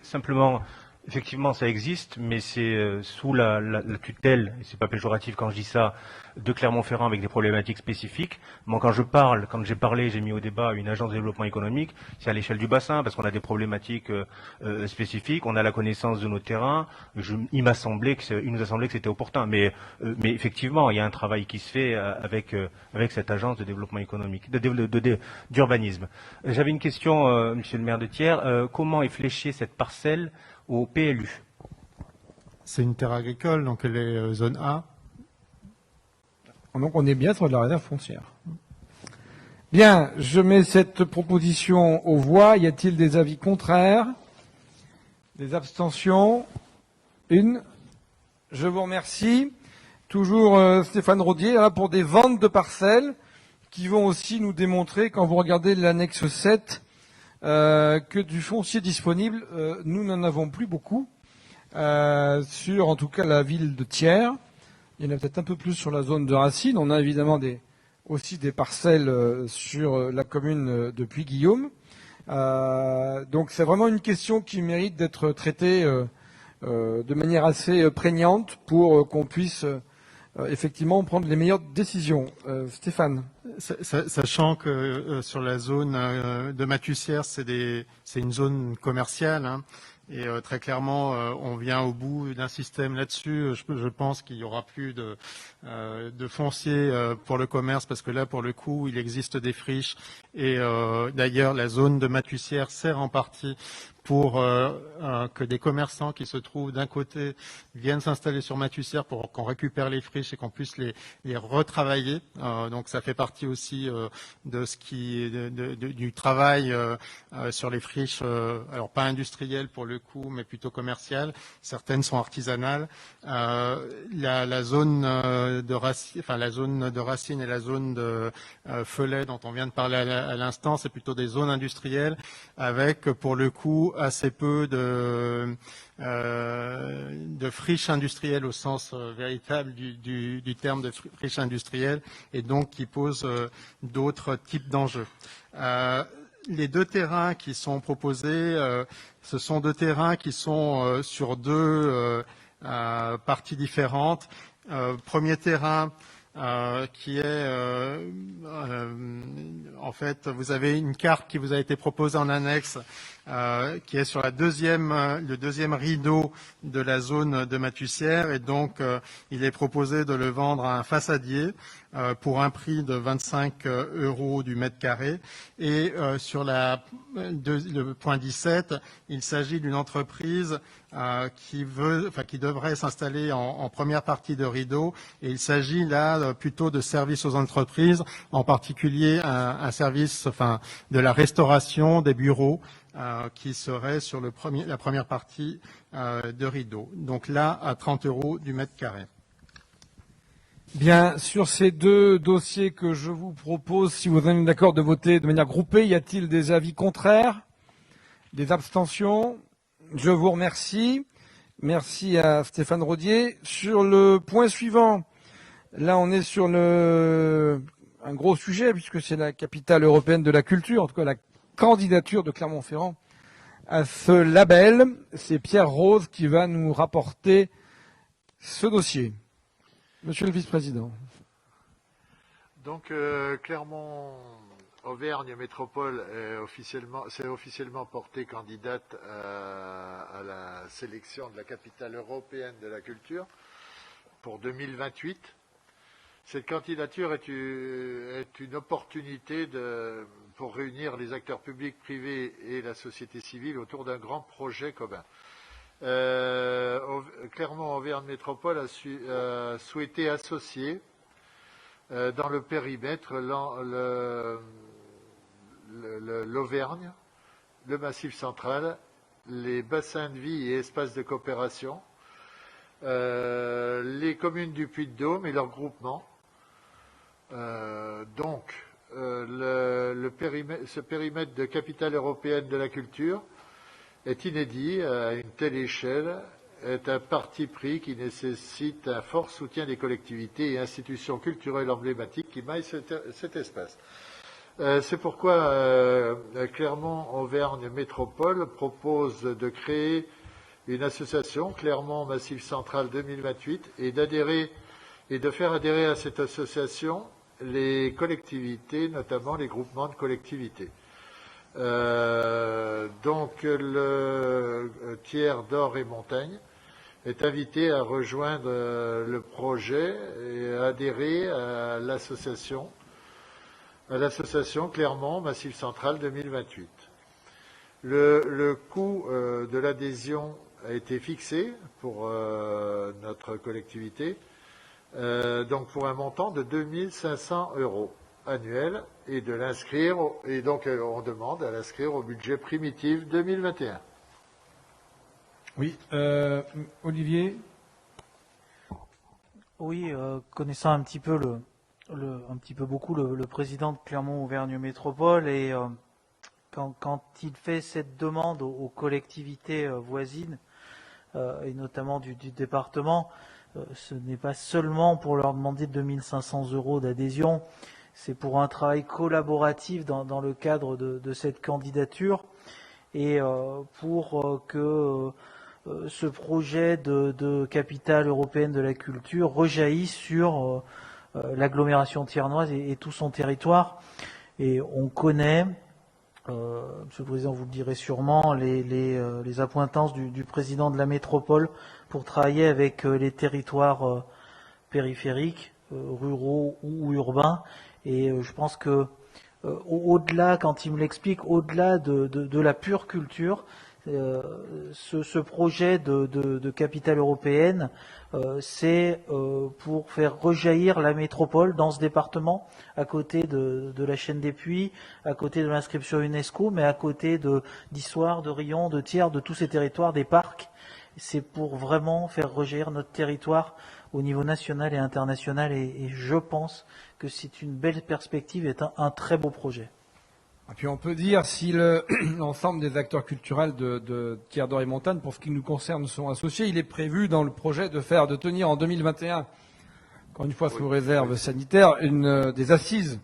simplement, effectivement, ça existe, mais c'est sous la tutelle, et c'est pas péjoratif quand je dis ça, de Clermont-Ferrand avec des problématiques spécifiques. Moi, quand j'ai parlé, j'ai mis au débat une agence de développement économique, c'est à l'échelle du bassin, parce qu'on a des problématiques spécifiques, on a la connaissance de nos terrains. Il nous a semblé que c'était opportun, mais effectivement, il y a un travail qui se fait avec cette agence de développement économique, d'urbanisme. J'avais une question, Monsieur le maire de Thiers, comment est fléchée cette parcelle au PLU? C'est une terre agricole, donc elle est zone A. Donc on est bien sur de la réserve foncière. Bien, je mets cette proposition aux voix. Y a-t-il des avis contraires? Des abstentions? Une. Je vous remercie. Toujours Stéphane Rodier, là pour des ventes de parcelles qui vont aussi nous démontrer, quand vous regardez l'annexe 7, que du foncier disponible, nous n'en avons plus beaucoup, sur en tout cas la ville de Thiers. Il y en a peut-être un peu plus sur la zone de Racine. On a évidemment aussi des parcelles sur la commune de Puy-Guillaume. Donc c'est vraiment une question qui mérite d'être traitée de manière assez prégnante pour qu'on puisse effectivement prendre les meilleures décisions. Stéphane. Sachant que sur la zone de Mathussière, c'est une zone commerciale, hein, et très clairement, on vient au bout d'un système là-dessus. Je pense qu'il y aura plus de foncier pour le commerce, parce que là, pour le coup, il existe des friches. Et d'ailleurs, la zone de Mathussière sert en partie pour que des commerçants qui se trouvent d'un côté viennent s'installer sur Mathussière pour qu'on récupère les friches et qu'on puisse les retravailler. Donc ça fait partie aussi de ce du travail sur les friches, alors pas industrielles pour le coup, mais plutôt commerciales. Certaines sont artisanales. La zone de Racine, enfin la zone de Racine et la zone de Felay dont on vient de parler à l'instant, c'est plutôt des zones industrielles avec pour le coup assez peu de friches industrielles au sens véritable du terme de friche industrielle, et donc qui posent d'autres types d'enjeux. Les deux terrains qui sont proposés, ce sont deux terrains qui sont sur deux parties différentes. Premier terrain qui est en fait, vous avez une carte qui vous a été proposée en annexe, qui est sur le deuxième rideau de la zone de Mathussière, et donc il est proposé de le vendre à un façadier pour un prix de 25 € du mètre carré. Et sur le point 17, il s'agit d'une entreprise qui devrait s'installer en première partie de rideau, et il s'agit là plutôt de services aux entreprises, en particulier un service de la restauration des bureaux qui serait sur la première partie de rideau. Donc là, à 30 € du mètre carré. Bien, sur ces deux dossiers que je vous propose, si vous êtes d'accord de voter de manière groupée, y a-t-il des avis contraires? Des abstentions? Je vous remercie. Merci à Stéphane Rodier. Sur le point suivant, là on est sur un gros sujet puisque c'est la capitale européenne de la culture, en tout cas la candidature de Clermont-Ferrand à ce label. C'est Pierre Rose qui va nous rapporter ce dossier. Monsieur le vice-président. Donc Clermont-Auvergne Métropole s'est officiellement portée candidate à la sélection de la capitale européenne de la culture pour 2028. Cette candidature est une opportunité pour réunir les acteurs publics, privés et la société civile autour d'un grand projet commun. Clermont-Auvergne Métropole a souhaité associer dans le périmètre l'Auvergne, le Massif central, les bassins de vie et espaces de coopération, les communes du Puy-de-Dôme et leurs groupements. Ce périmètre de capitale européenne de la culture est inédit à une telle échelle, est un parti pris qui nécessite un fort soutien des collectivités et institutions culturelles emblématiques qui maillent cet espace. C'est pourquoi Clermont-Auvergne Métropole propose de créer une association, Clermont Massif Central 2028, et de faire adhérer à cette association les collectivités, notamment les groupements de collectivités. Donc le tiers d'Or et Montagne est invité à rejoindre le projet et à adhérer à l'association Clermont Massif Central 2028. Le coût de l'adhésion a été fixé pour notre collectivité, donc pour un montant de 2 500 € annuels et de l'inscrire, et donc on demande à l'inscrire au budget primitif 2021. Oui, Olivier. Oui, connaissant un petit peu beaucoup le président de Clermont-Auvergne Métropole et quand il fait cette demande aux collectivités voisines et notamment du département, ce n'est pas seulement pour leur demander 2 500 € d'adhésion, c'est pour un travail collaboratif dans le cadre de cette candidature et pour que ce projet de capitale européenne de la culture rejaillisse sur l'agglomération thiernoise et tout son territoire. Et on connaît, Monsieur le Président, vous le direz sûrement, les appointances du président de la métropole pour travailler avec les territoires périphériques, ruraux ou urbains. Et je pense que au-delà, quand il me l'explique, au-delà de la pure culture, ce projet de capitale européenne, c'est pour faire rejaillir la métropole dans ce département, à côté de la chaîne des Puys, à côté de l'inscription UNESCO, mais à côté d'Issoire, de Rion, de Thiers, de tous ces territoires, des parcs. C'est pour vraiment faire rejaillir notre territoire au niveau national et international, et je pense que c'est une belle perspective et un très beau projet. Et puis on peut dire, si l'ensemble des acteurs culturels de Tiers d'Or et Montagne, pour ce qui nous concerne, sont associés, il est prévu dans le projet de tenir en 2021, encore une fois sous réserve sanitaire, des assises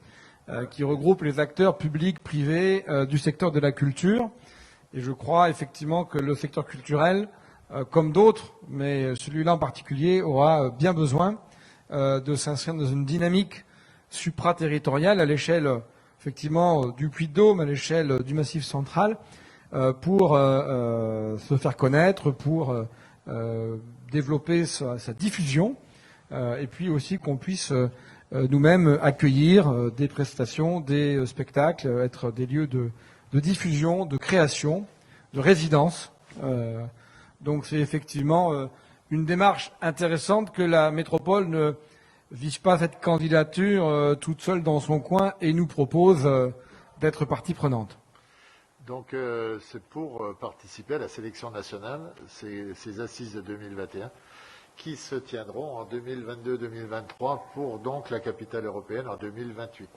qui regroupent les acteurs publics, privés du secteur de la culture. Et je crois effectivement que le secteur culturel, comme d'autres, mais celui-là en particulier, aura bien besoin de s'inscrire dans une dynamique supraterritoriale à l'échelle effectivement du Puy-de-Dôme, à l'échelle du Massif central, pour se faire connaître, pour développer sa diffusion, et puis aussi qu'on puisse nous-mêmes accueillir des prestations, des spectacles, être des lieux de diffusion, de création, de résidence. Donc c'est effectivement une démarche intéressante que la métropole ne vise pas cette candidature toute seule dans son coin et nous propose d'être partie prenante. Donc c'est pour participer à la sélection nationale, ces assises de 2021, qui se tiendront en 2022-2023 pour donc la capitale européenne en 2028.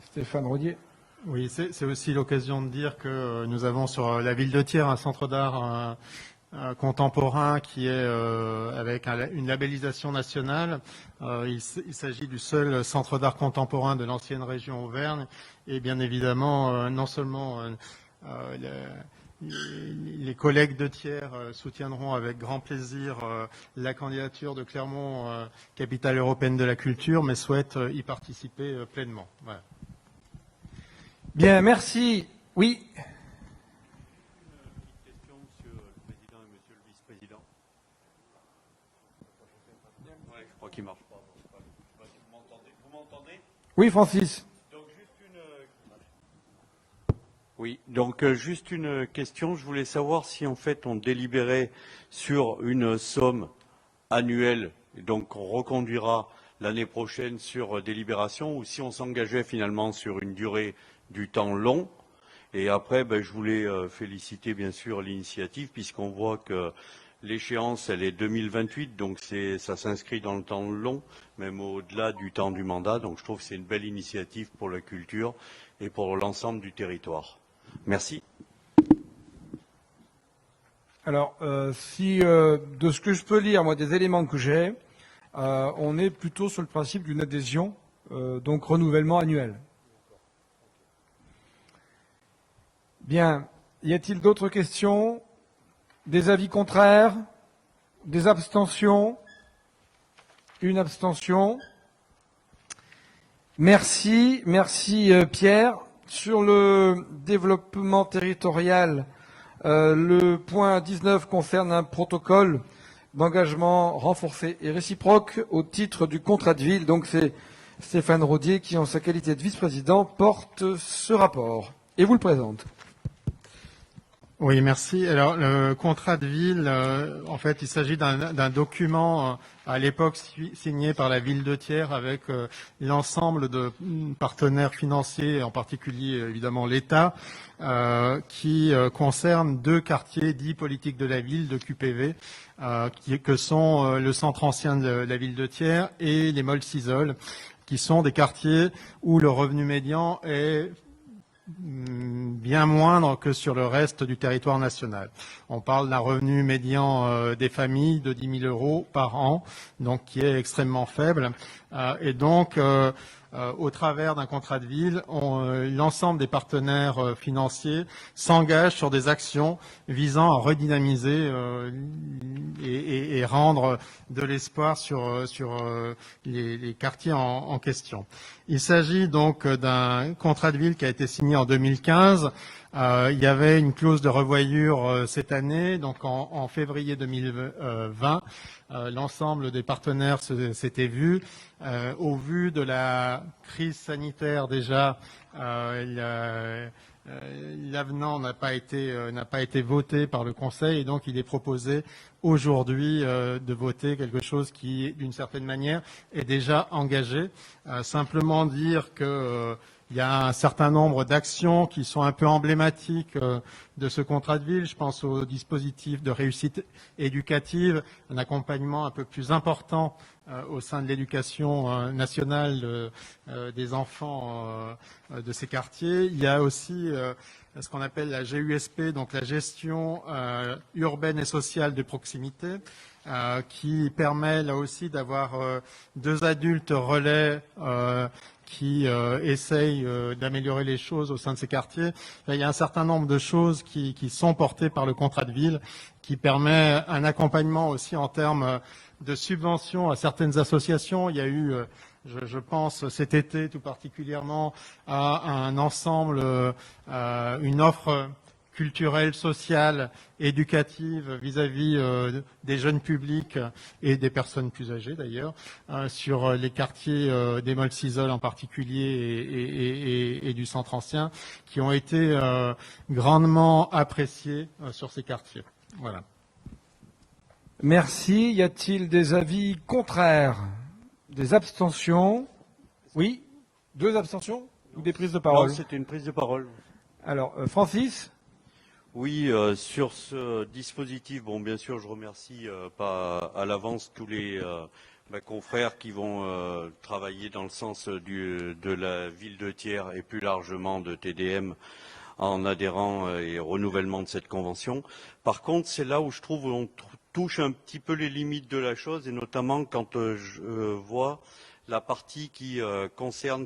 Stéphane Rodier. Oui, c'est aussi l'occasion de dire que nous avons sur la ville de Thiers un centre d'art contemporain qui est avec une labellisation nationale. Il s'agit du seul centre d'art contemporain de l'ancienne région Auvergne et bien évidemment non seulement les collègues de Thiers soutiendront avec grand plaisir la candidature de Clermont, capitale européenne de la culture, mais souhaitent y participer pleinement. Voilà. Bien, merci. Oui. Une question, Monsieur le Président et Monsieur le Vice-président. Ouais, je crois qu'il marche pas. Vous m'entendez? Oui, Francis. Donc juste une question. Je voulais savoir si en fait on délibérait sur une somme annuelle, et donc on reconduira l'année prochaine sur délibération, ou si on s'engageait finalement sur une durée du temps long. Et après, je voulais féliciter bien sûr l'initiative, puisqu'on voit que l'échéance, elle est 2028, donc ça s'inscrit dans le temps long, même au-delà du temps du mandat. Donc je trouve que c'est une belle initiative pour la culture et pour l'ensemble du territoire. Merci. Alors, si de ce que je peux lire, moi, des éléments que j'ai, on est plutôt sur le principe d'une adhésion, donc renouvellement annuel. Bien. Y a-t-il d'autres questions? Des avis contraires? Des abstentions? Une abstention. Merci. Merci, Pierre. Sur le développement territorial, le point 19 concerne un protocole d'engagement renforcé et réciproque au titre du contrat de ville. Donc c'est Stéphane Rodier qui, en sa qualité de vice-président, porte ce rapport et vous le présente. Oui, merci. Alors, le contrat de ville, en fait, il s'agit d'un document à l'époque signé par la ville de Thiers avec l'ensemble de partenaires financiers, en particulier évidemment l'État, qui concerne 2 quartiers dits politiques de la ville, de QPV, que sont le centre ancien de la ville de Thiers et les Molles-Cizoles, qui sont des quartiers où le revenu médian est bien moindre que sur le reste du territoire national. On parle d'un revenu médian des familles de 10 000 € par an, donc qui est extrêmement faible. Et donc, au travers d'un contrat de ville, l'ensemble des partenaires financiers s'engagent sur des actions visant à redynamiser et rendre de l'espoir sur les quartiers en question. Il s'agit donc d'un contrat de ville qui a été signé en 2015. Il y avait une clause de revoyure cette année, donc en février 2020. L'ensemble des partenaires s'étaient vus. Au vu de la crise sanitaire déjà, l'avenant n'a pas été voté par le Conseil et donc il est proposé aujourd'hui de voter quelque chose qui, d'une certaine manière, est déjà engagé. Simplement dire que il y a un certain nombre d'actions qui sont un peu emblématiques de ce contrat de ville. Je pense au dispositif de réussite éducative, un accompagnement un peu plus important au sein de l'éducation nationale des enfants de ces quartiers. Il y a aussi ce qu'on appelle la GUSP, donc la gestion urbaine et sociale de proximité, qui permet là aussi d'avoir 2 adultes relais qui essayent d'améliorer les choses au sein de ces quartiers. Il y a un certain nombre de choses qui sont portées par le contrat de ville, qui permet un accompagnement aussi en termes de subventions à certaines associations. Il y a eu, je pense, cet été tout particulièrement, à un ensemble, une offre culturelle, sociale, éducative vis-à-vis des jeunes publics et des personnes plus âgées d'ailleurs, sur les quartiers des Molles-Cizoles en particulier et du centre ancien, qui ont été grandement appréciés sur ces quartiers. Voilà. Merci. Y a-t-il des avis contraires? Des abstentions? Oui. 2 abstentions ou des prises de parole? Non, c'était une prise de parole. Alors, Francis? Oui, sur ce dispositif, bon, bien sûr, je remercie pas à l'avance tous les confrères qui vont travailler dans le sens de la ville de Thiers et plus largement de TDM en adhérant et renouvellement de cette convention. Par contre, c'est là où je trouve on touche un petit peu les limites de la chose, et notamment quand je vois la partie qui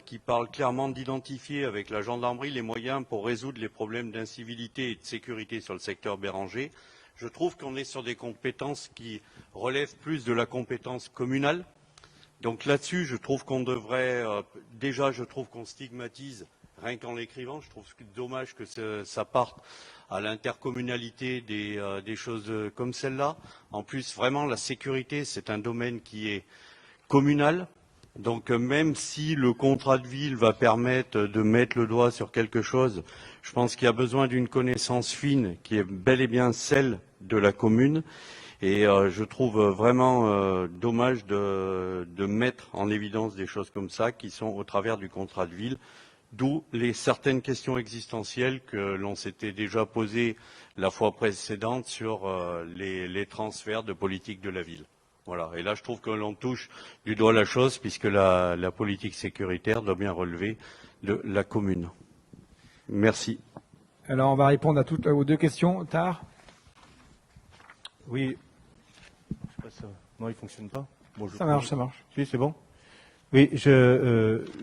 qui parle clairement d'identifier avec la gendarmerie les moyens pour résoudre les problèmes d'incivilité et de sécurité sur le secteur Béranger. Je trouve qu'on est sur des compétences qui relèvent plus de la compétence communale. Donc là-dessus, je trouve qu'on devrait, je trouve qu'on stigmatise rien qu'en l'écrivant. Je trouve dommage que ça parte à l'intercommunalité des choses comme celle-là. En plus, vraiment, la sécurité, c'est un domaine qui est communal. Donc même si le contrat de ville va permettre de mettre le doigt sur quelque chose, je pense qu'il y a besoin d'une connaissance fine qui est bel et bien celle de la commune. Et je trouve vraiment dommage de mettre en évidence des choses comme ça qui sont au travers du contrat de ville, d'où certaines questions existentielles que l'on s'était déjà posées la fois précédente sur les transferts de politique de la ville. Voilà. Et là, je trouve que l'on touche du doigt la chose, puisque la politique sécuritaire doit bien relever de la commune. Merci. Alors, on va répondre aux deux questions. Tard. Oui. Je sais pas, non, il fonctionne pas. Bon, Ça marche. Oui, c'est bon. Oui,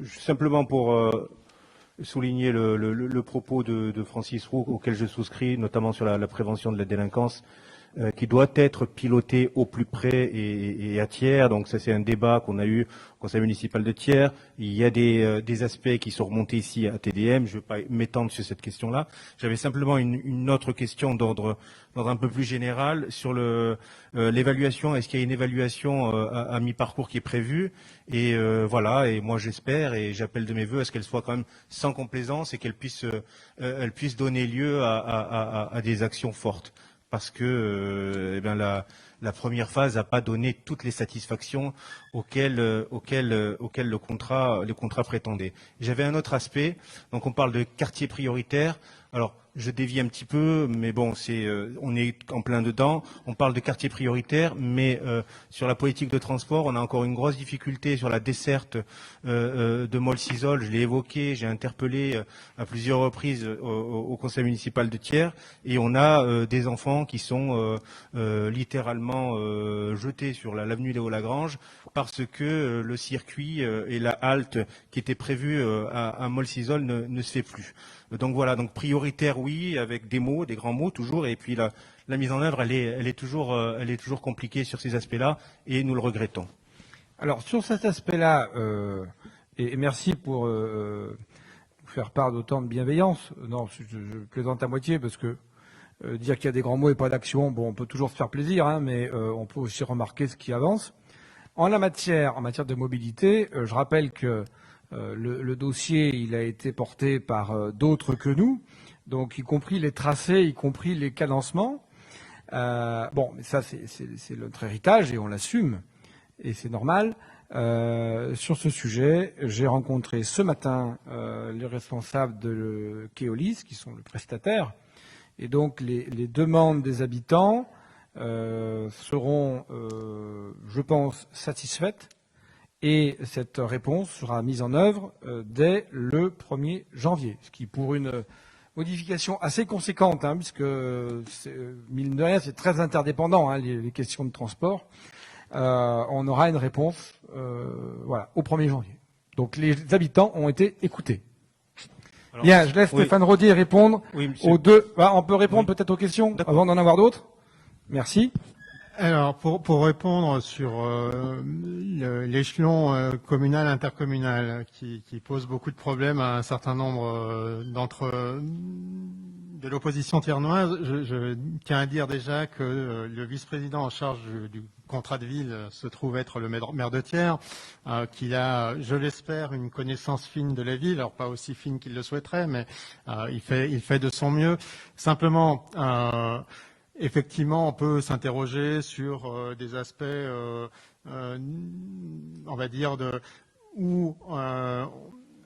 simplement pour souligner le propos de Francis Roux, auquel je souscris, notamment sur la prévention de la délinquance, qui doit être piloté au plus près et à Thiers. Donc ça, c'est un débat qu'on a eu au conseil municipal de Thiers. Il y a des aspects qui sont remontés ici à TDM. Je ne vais pas m'étendre sur cette question-là. J'avais simplement une autre question d'ordre un peu plus général sur l'évaluation. Est-ce qu'il y a une évaluation à mi-parcours qui est prévue? Et voilà. Et moi, j'espère et j'appelle de mes vœux à ce qu'elle soit quand même sans complaisance et qu'elle puisse donner lieu à des actions fortes. Parce que la première phase n'a pas donné toutes les satisfactions auxquelles le contrat prétendait. J'avais un autre aspect. Donc on parle de quartier prioritaire. Alors je dévie un petit peu, mais bon, on est en plein dedans. On parle de quartier prioritaire, mais sur la politique de transport, on a encore une grosse difficulté sur la desserte de Molsisol. Je l'ai évoqué, j'ai interpellé à plusieurs reprises au conseil municipal de Thiers, et on a des enfants qui sont littéralement jetés sur l'avenue Léo Lagrange parce que le circuit et la halte qui était prévue à Molsisol ne se fait plus. Donc voilà, donc prioritaire oui, avec des mots, des grands mots toujours, et puis la mise en œuvre, elle est toujours compliquée sur ces aspects-là, et nous le regrettons. Alors sur cet aspect-là, et merci pour faire part d'autant de bienveillance. Non, je plaisante à moitié parce que dire qu'il y a des grands mots et pas d'action, bon, on peut toujours se faire plaisir, hein, mais on peut aussi remarquer ce qui avance. En matière de mobilité, je rappelle que le dossier, il a été porté par d'autres que nous, donc y compris les tracés, y compris les cadencements. Bon, mais ça, c'est notre héritage et on l'assume, et c'est normal. Sur ce sujet, j'ai rencontré ce matin les responsables de Keolis, qui sont le prestataire, et donc les demandes des habitants seront, je pense, satisfaites. Et cette réponse sera mise en œuvre dès le 1er janvier, ce qui pour une modification assez conséquente, hein, puisque mine de rien c'est très interdépendant, hein, les questions de transport, on aura une réponse voilà, au 1er janvier. Donc les habitants ont été écoutés. Alors, bien, je laisse Stéphane Rodier répondre aux deux. On peut répondre peut-être aux questions avant d'en avoir d'autres. Merci. Alors, pour répondre sur l'échelon communal intercommunal qui pose beaucoup de problèmes à un certain nombre de l'opposition tiernoise, je tiens à dire déjà que le vice-président en charge du contrat de ville se trouve être le maire de Thiers, qu'il a, je l'espère, une connaissance fine de la ville, alors pas aussi fine qu'il le souhaiterait, mais il fait de son mieux. Simplement, effectivement, on peut s'interroger sur des aspects, on va dire, où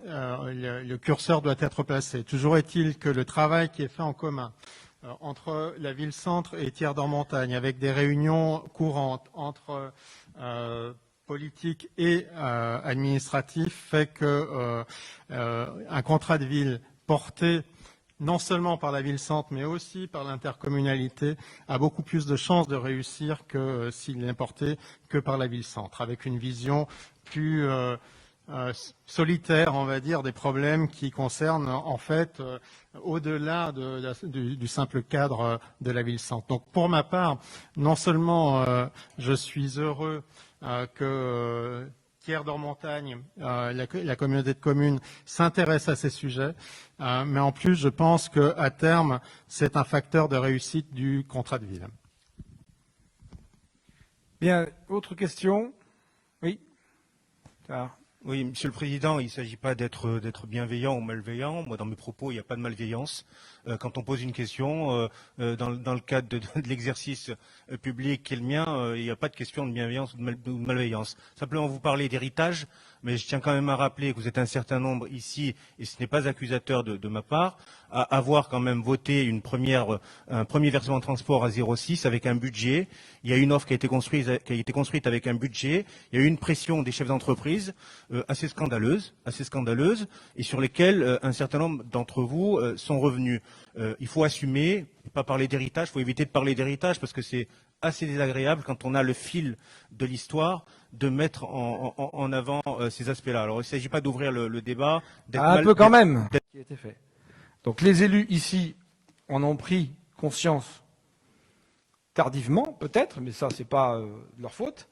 le curseur doit être placé. Toujours est-il que le travail qui est fait en commun entre la ville-centre et Thiers-d'Ormontagne, avec des réunions courantes entre politique et administratif, fait que un contrat de ville porté non seulement par la ville-centre, mais aussi par l'intercommunalité, a beaucoup plus de chances de réussir que s'il n'est porté que par la ville-centre, avec une vision plus solitaire, on va dire, des problèmes qui concernent en fait au-delà du simple cadre de la ville-centre. Donc pour ma part, non seulement je suis heureux que Thiers d'Ormontagne, la communauté de communes, s'intéresse à ces sujets, mais en plus je pense qu'à terme, c'est un facteur de réussite du contrat de ville. Bien, autre question? Oui. Oui, Monsieur le Président, il ne s'agit pas d'être bienveillant ou malveillant. Moi, dans mes propos, il n'y a pas de malveillance. Quand on pose une question, dans le cadre de l'exercice public qui est le mien, il n'y a pas de question de bienveillance ou de malveillance. Simplement, vous parlez d'héritage, mais je tiens quand même à rappeler que vous êtes un certain nombre ici, et ce n'est pas accusateur de ma part, à avoir quand même voté un premier versement de transport à 0,6 avec un budget. Il y a une offre qui a été construite avec un budget. Il y a eu une pression des chefs d'entreprise assez scandaleuse, et sur lesquelles un certain nombre d'entre vous sont revenus. Il faut assumer, pas parler d'héritage, il faut éviter de parler d'héritage parce que c'est assez désagréable quand on a le fil de l'histoire de mettre en avant ces aspects-là. Alors il ne s'agit pas d'ouvrir le débat. Un peu quand même, qui a été fait. Donc les élus ici en ont pris conscience tardivement, peut-être, mais ça c'est pas de leur faute,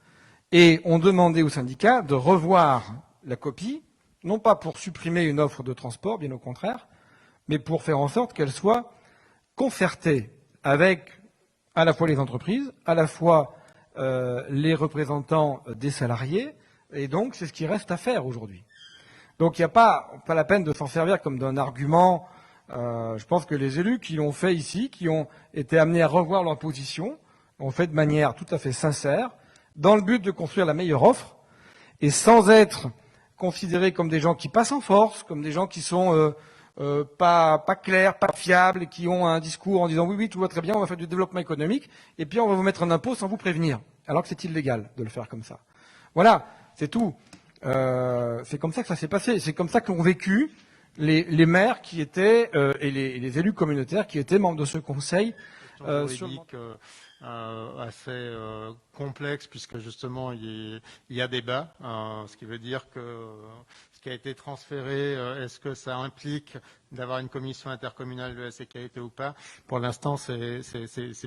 et ont demandé aux syndicats de revoir la copie, non pas pour supprimer une offre de transport, bien au contraire, mais pour faire en sorte qu'elle soit concertée avec à la fois les entreprises, à la fois les représentants des salariés, et donc c'est ce qui reste à faire aujourd'hui. Donc il n'y a pas la peine de s'en servir comme d'un argument. Je pense que les élus qui l'ont fait ici, qui ont été amenés à revoir leur position, l'ont fait de manière tout à fait sincère, dans le but de construire la meilleure offre, et sans être considérés comme des gens qui passent en force, comme des gens qui sont pas clairs, pas fiables, et qui ont un discours en disant oui, tout va très bien, on va faire du développement économique, et puis on va vous mettre un impôt sans vous prévenir, alors que c'est illégal de le faire comme ça. Voilà, c'est tout. C'est comme ça que ça s'est passé. C'est comme ça qu'ont vécu les maires qui étaient et les élus communautaires qui étaient membres de ce conseil. Juridique assez complexe puisque justement il y a débat, ce qui veut dire que ce qui a été transféré, est-ce que ça implique d'avoir une commission intercommunale de la sécurité ou pas? Pour l'instant, c'est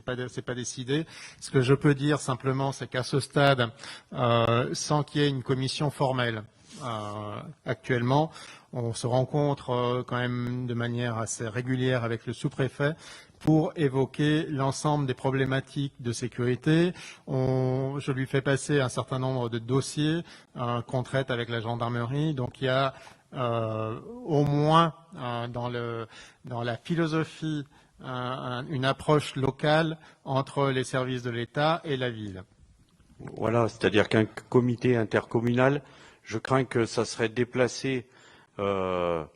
pas décidé. Ce que je peux dire simplement, c'est qu'à ce stade, sans qu'il y ait une commission formelle, actuellement, on se rencontre quand même de manière assez régulière avec le sous-préfet pour évoquer l'ensemble des problématiques de sécurité. Je lui fais passer un certain nombre de dossiers qu'on traite avec la gendarmerie. Donc il y a au moins dans la philosophie une approche locale entre les services de l'État et la ville. Voilà, c'est-à-dire qu'un comité intercommunal, je crains que ça serait déplacé on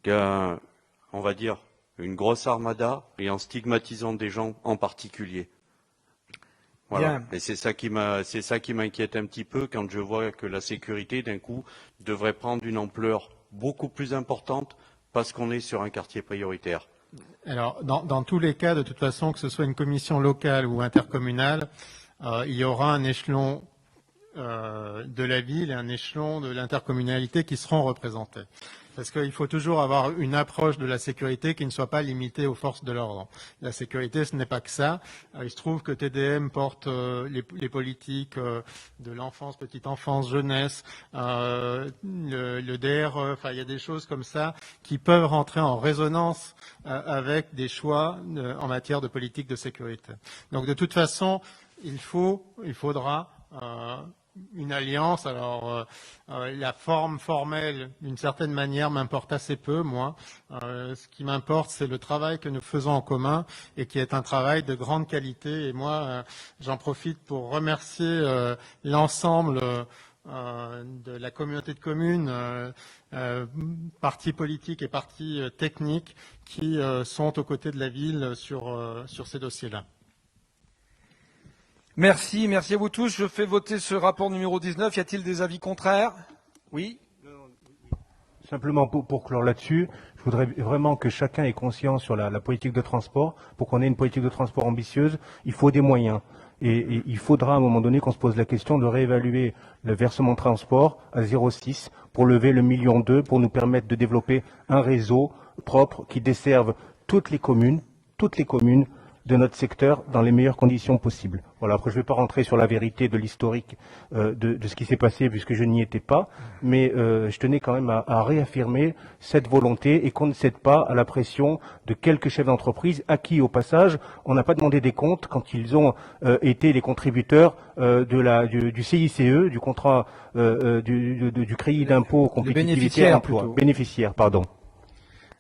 va dire, une grosse armada et en stigmatisant des gens en particulier. Voilà. Bien. Et c'est ça qui m'inquiète un petit peu quand je vois que la sécurité, d'un coup, devrait prendre une ampleur beaucoup plus importante parce qu'on est sur un quartier prioritaire. Alors, dans tous les cas, de toute façon, que ce soit une commission locale ou intercommunale, il y aura un échelon de la ville et un échelon de l'intercommunalité qui seront représentés. Parce qu'il faut toujours avoir une approche de la sécurité qui ne soit pas limitée aux forces de l'ordre. La sécurité, ce n'est pas que ça. Il se trouve que TDM porte les politiques de l'enfance, petite enfance, jeunesse, le DRE, enfin il y a des choses comme ça qui peuvent rentrer en résonance avec des choix en matière de politique de sécurité. Donc de toute façon, il faudra une alliance. Alors la forme formelle, d'une certaine manière, m'importe assez peu, moi. Ce qui m'importe, c'est le travail que nous faisons en commun et qui est un travail de grande qualité. Et moi, j'en profite pour remercier l'ensemble de la communauté de communes, partis politiques et partis techniques qui sont aux côtés de la ville sur ces dossiers-là. Merci à vous tous. Je fais voter ce rapport numéro 19. Y a-t-il des avis contraires? Oui. Simplement pour clore là-dessus, je voudrais vraiment que chacun ait conscience sur la politique de transport. Pour qu'on ait une politique de transport ambitieuse, il faut des moyens. Et il faudra à un moment donné qu'on se pose la question de réévaluer le versement transport à 0,6 pour lever le 1,2 million pour nous permettre de développer un réseau propre qui desserve toutes les communes de notre secteur dans les meilleures conditions possibles. Voilà, après je ne vais pas rentrer sur la vérité de l'historique de ce qui s'est passé puisque je n'y étais pas, mais je tenais quand même à réaffirmer cette volonté et qu'on ne cède pas à la pression de quelques chefs d'entreprise à qui, au passage, on n'a pas demandé des comptes quand ils ont été les contributeurs du CICE, du contrat du crédit d'impôt compétitivité emploi. Bénéficiaires, pardon.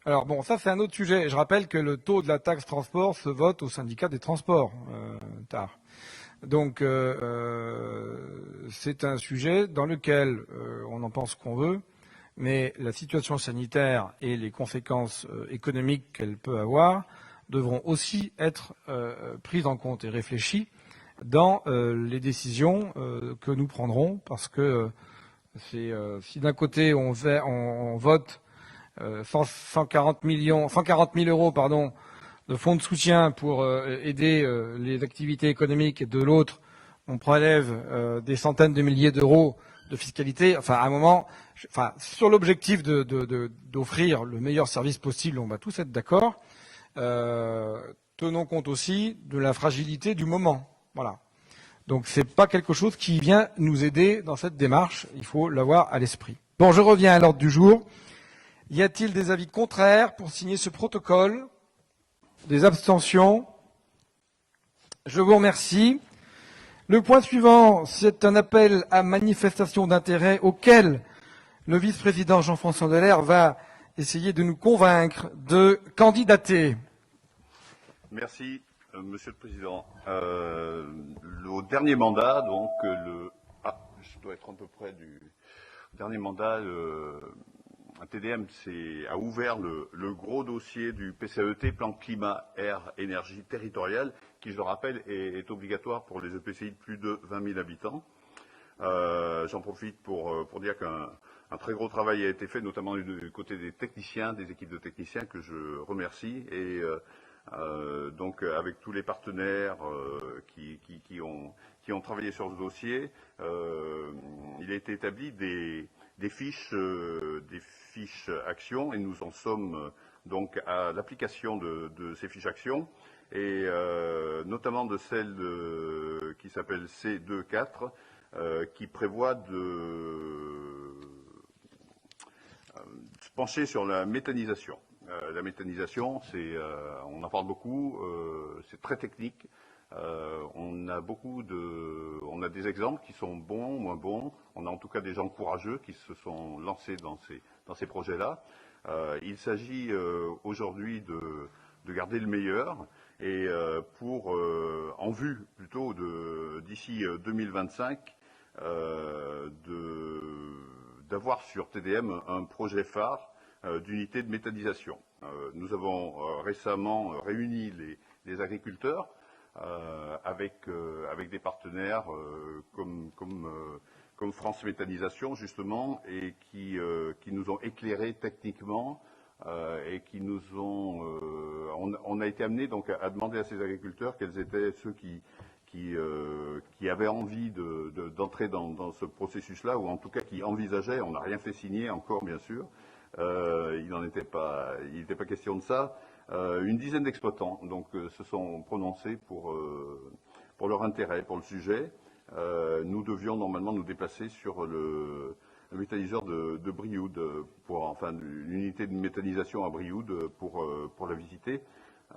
Alors bon, ça c'est un autre sujet. Je rappelle que le taux de la taxe transport se vote au syndicat des transports, tard. Donc c'est un sujet dans lequel on en pense qu'on veut, mais la situation sanitaire et les conséquences économiques qu'elle peut avoir devront aussi être prises en compte et réfléchies dans les décisions que nous prendrons, parce que si d'un côté on vote 140 000 euros de fonds de soutien pour aider les activités économiques, et de l'autre, on prélève des centaines de milliers d'euros de fiscalité. Enfin, à un moment, sur l'objectif d'offrir le meilleur service possible, on va tous être d'accord. Tenons compte aussi de la fragilité du moment. Voilà. Donc, c'est pas quelque chose qui vient nous aider dans cette démarche. Il faut l'avoir à l'esprit. Bon, je reviens à l'ordre du jour. Y a-t-il des avis contraires pour signer ce protocole? Des abstentions? Je vous remercie. Le point suivant, c'est un appel à manifestation d'intérêt auquel le vice-président Jean-François Delaire va essayer de nous convaincre de candidater. Merci, Monsieur le Président. Le dernier mandat, donc je dois être à peu près du dernier mandat. TDM a ouvert le gros dossier du PCAET, plan climat, air, énergie territoriale, qui, je le rappelle, est obligatoire pour les EPCI de plus de 20 000 habitants. J'en profite pour dire qu'un très gros travail a été fait, notamment du côté des techniciens, des équipes de techniciens que je remercie, et donc avec tous les partenaires qui ont travaillé sur ce dossier, il a été établi des fiches actions, et nous en sommes donc à l'application de ces fiches actions, et notamment de celle qui s'appelle C24, qui prévoit de se pencher sur la méthanisation. La méthanisation, on en parle beaucoup, c'est très technique. On a des exemples qui sont bons, moins bons. On a en tout cas des gens courageux qui se sont lancés dans ces projets-là. Il s'agit aujourd'hui de garder le meilleur et en vue plutôt d'ici 2025 d'avoir sur TDM un projet phare d'unité de méthanisation. Nous avons récemment réuni les agriculteurs avec des partenaires comme France Méthanisation justement, et qui nous ont éclairés techniquement et qui nous ont on a été amené donc à demander à ces agriculteurs quels étaient ceux qui avaient envie d'entrer dans ce processus-là, ou en tout cas qui envisageaient. On n'a rien fait signer encore, bien sûr. Il n'était pas question de ça. Une dizaine d'exploitants donc se sont prononcés pour leur intérêt pour le sujet. Nous devions normalement nous déplacer sur le méthaniseur de Brioude, l'unité de méthanisation à Brioude pour la visiter.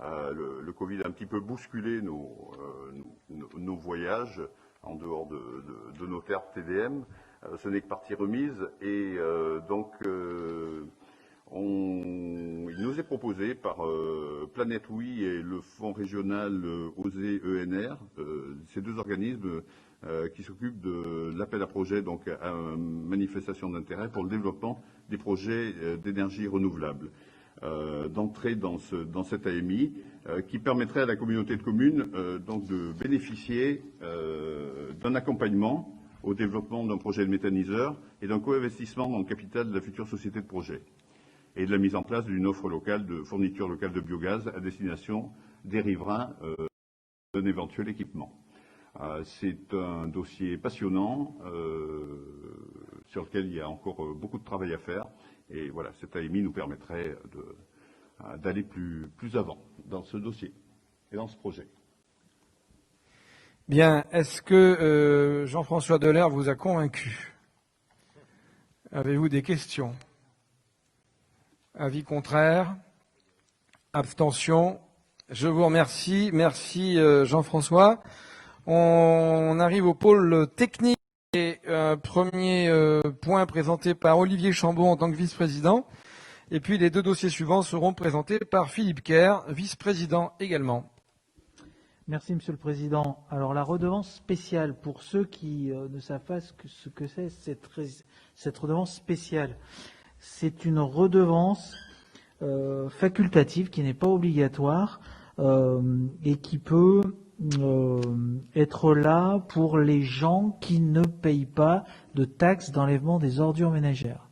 Le Covid a un petit peu bousculé nos voyages en dehors de nos terres TDM. Ce n'est que partie remise, et il nous est proposé par Planète Oui et le fonds régional OSE ENR, ces deux organismes qui s'occupent de l'appel à projet, donc à manifestation d'intérêt pour le développement des projets d'énergie renouvelable, d'entrer dans cette AMI qui permettrait à la communauté de communes donc de bénéficier d'un accompagnement au développement d'un projet de méthaniseur et d'un co-investissement dans le capital de la future société de projet, et de la mise en place d'une offre locale de fourniture locale de biogaz à destination des riverains d'un éventuel équipement. C'est un dossier passionnant sur lequel il y a encore beaucoup de travail à faire. Et voilà, cette AMI nous permettrait d'aller plus avant dans ce dossier et dans ce projet. Bien, est-ce que Jean-François Delaire vous a convaincu? Avez-vous des questions? Avis contraire? Abstention? Je vous remercie. Merci Jean-François. On arrive au pôle technique et premier point présenté par Olivier Chambon en tant que vice-président. Et puis les deux dossiers suivants seront présentés par Philippe Kerr, vice-président également. Merci Monsieur le Président. Alors la redevance spéciale, pour ceux qui ne savent pas ce que c'est cette redevance spéciale, c'est une redevance facultative qui n'est pas obligatoire et qui peut être là pour les gens qui ne payent pas de taxes d'enlèvement des ordures ménagères.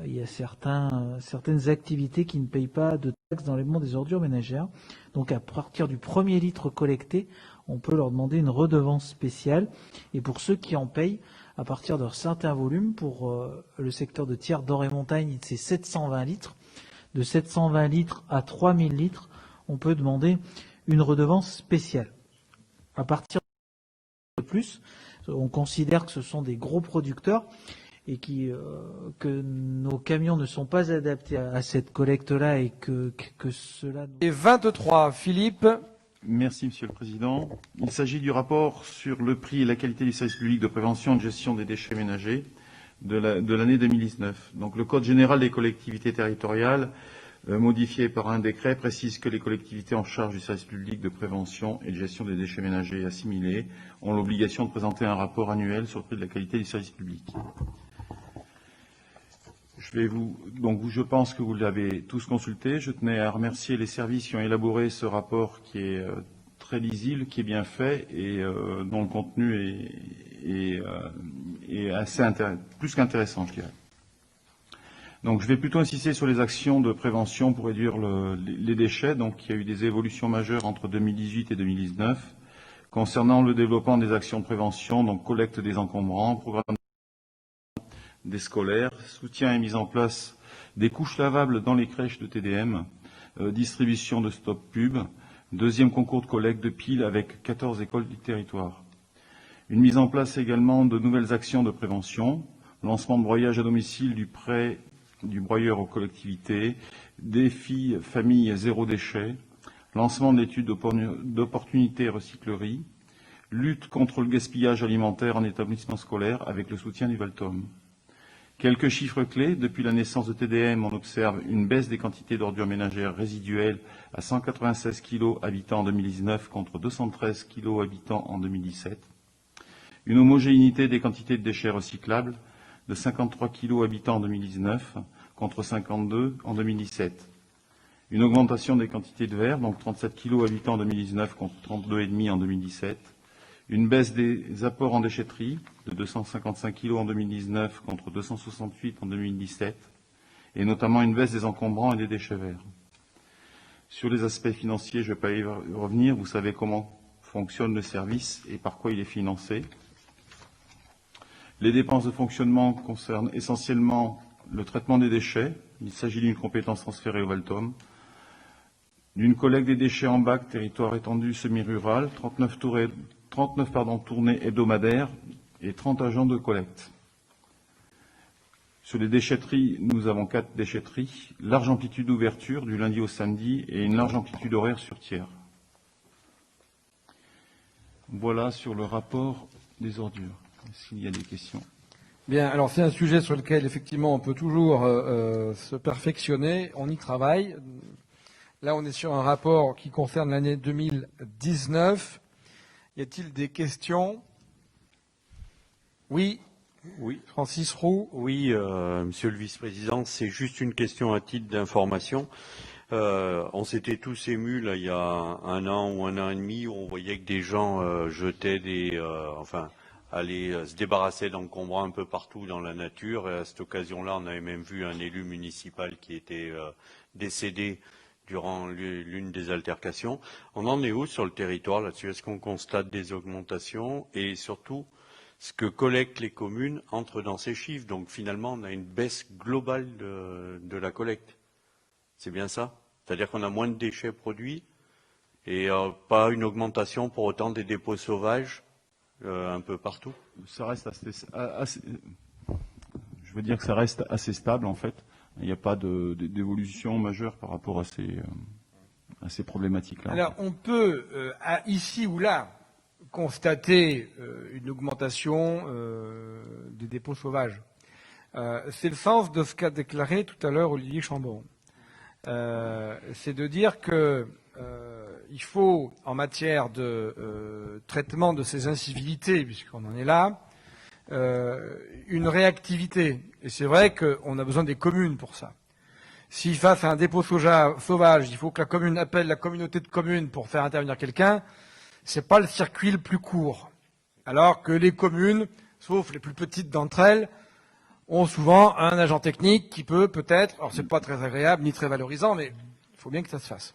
Il y a certaines activités qui ne payent pas de taxes d'enlèvement des ordures ménagères. Donc à partir du premier litre collecté, on peut leur demander une redevance spéciale. Et pour ceux qui en payent, à partir d'un certain volume, pour le secteur de Thiers, d'Or et Montagne, c'est 720 litres. De 720 litres à 3000 litres, on peut demander une redevance spéciale. À partir de plus, on considère que ce sont des gros producteurs et que nos camions ne sont pas adaptés à cette collecte-là et que cela... Et 23, Philippe. Merci Monsieur le Président. Il s'agit du rapport sur le prix et la qualité du service public de prévention et de gestion des déchets ménagers de l'année 2019. Donc le Code général des collectivités territoriales, modifié par un décret, précise que les collectivités en charge du service public de prévention et de gestion des déchets ménagers assimilés ont l'obligation de présenter un rapport annuel sur le prix de la qualité du service public. Je pense que vous l'avez tous consulté. Je tenais à remercier les services qui ont élaboré ce rapport qui est très lisible, qui est bien fait et dont le contenu est assez plus qu'intéressant, je dirais. Donc, je vais plutôt insister sur les actions de prévention pour réduire les déchets. Donc, il y a eu des évolutions majeures entre 2018 et 2019 concernant le développement des actions de prévention, donc collecte des encombrants, programme des scolaires, soutien et mise en place des couches lavables dans les crèches de TDM, distribution de stop pub, deuxième concours de collecte de piles avec 14 écoles du territoire. Une mise en place également de nouvelles actions de prévention, lancement de broyage à domicile du prêt du broyeur aux collectivités, défi famille zéro déchet, lancement de l'étude d'opportunité recyclerie, lutte contre le gaspillage alimentaire en établissement scolaire avec le soutien du Valtom. Quelques chiffres clés. Depuis la naissance de TDM, on observe une baisse des quantités d'ordures ménagères résiduelles à 196 kg habitants en 2019 contre 213 kg habitants en 2017. Une homogénéité des quantités de déchets recyclables de 53 kg habitants en 2019 contre 52 en 2017. Une augmentation des quantités de verre, donc 37 kg habitants en 2019 contre 32,5 en 2017. Une baisse des apports en déchetterie de 255 kg en 2019 contre 268 en 2017. Et notamment une baisse des encombrants et des déchets verts. Sur les aspects financiers, je ne vais pas y revenir. Vous savez comment fonctionne le service et par quoi il est financé. Les dépenses de fonctionnement concernent essentiellement le traitement des déchets. Il s'agit d'une compétence transférée au Valtom. D'une collecte des déchets en bac, territoire étendu semi-rural, 39 tournées hebdomadaires et 30 agents de collecte. Sur les déchetteries, nous avons 4 déchetteries, large amplitude d'ouverture du lundi au samedi et une large amplitude horaire sur Thiers. Voilà sur le rapport des ordures. S'il y a des questions. Bien, alors c'est un sujet sur lequel effectivement on peut toujours se perfectionner, on y travaille. Là on est sur un rapport qui concerne l'année 2019. Y a-t-il des questions? Oui. Oui. Francis Roux. Oui, Monsieur le Vice-président, c'est juste une question à titre d'information. On s'était tous émus là il y a un an ou un an et demi où on voyait que des gens jetaient aller se débarrasser d'encombrants un peu partout dans la nature. Et à cette occasion-là, on avait même vu un élu municipal qui était décédé durant l'une des altercations. On en est où sur le territoire là-dessus? Est-ce qu'on constate des augmentations? Et surtout, ce que collectent les communes entre dans ces chiffres. Donc finalement, on a une baisse globale de la collecte. C'est bien ça? C'est-à-dire qu'on a moins de déchets produits et pas une augmentation pour autant des dépôts sauvages un peu partout? Ça reste assez, je veux dire que ça reste assez stable en fait. Il n'y a pas d'évolution majeure par rapport à ces problématiques-là. Alors on peut, ici ou là, constater une augmentation des dépôts sauvages. C'est le sens de ce qu'a déclaré tout à l'heure Olivier Chambon. C'est de dire que il faut, en matière de traitement de ces incivilités, puisqu'on en est là, une réactivité. Et c'est vrai qu'on a besoin des communes pour ça. Si face à un dépôt sauvage, il faut que la commune appelle la communauté de communes pour faire intervenir quelqu'un, c'est pas le circuit le plus court. Alors que les communes, sauf les plus petites d'entre elles, ont souvent un agent technique qui peut-être, alors c'est pas très agréable ni très valorisant, mais il faut bien que ça se fasse.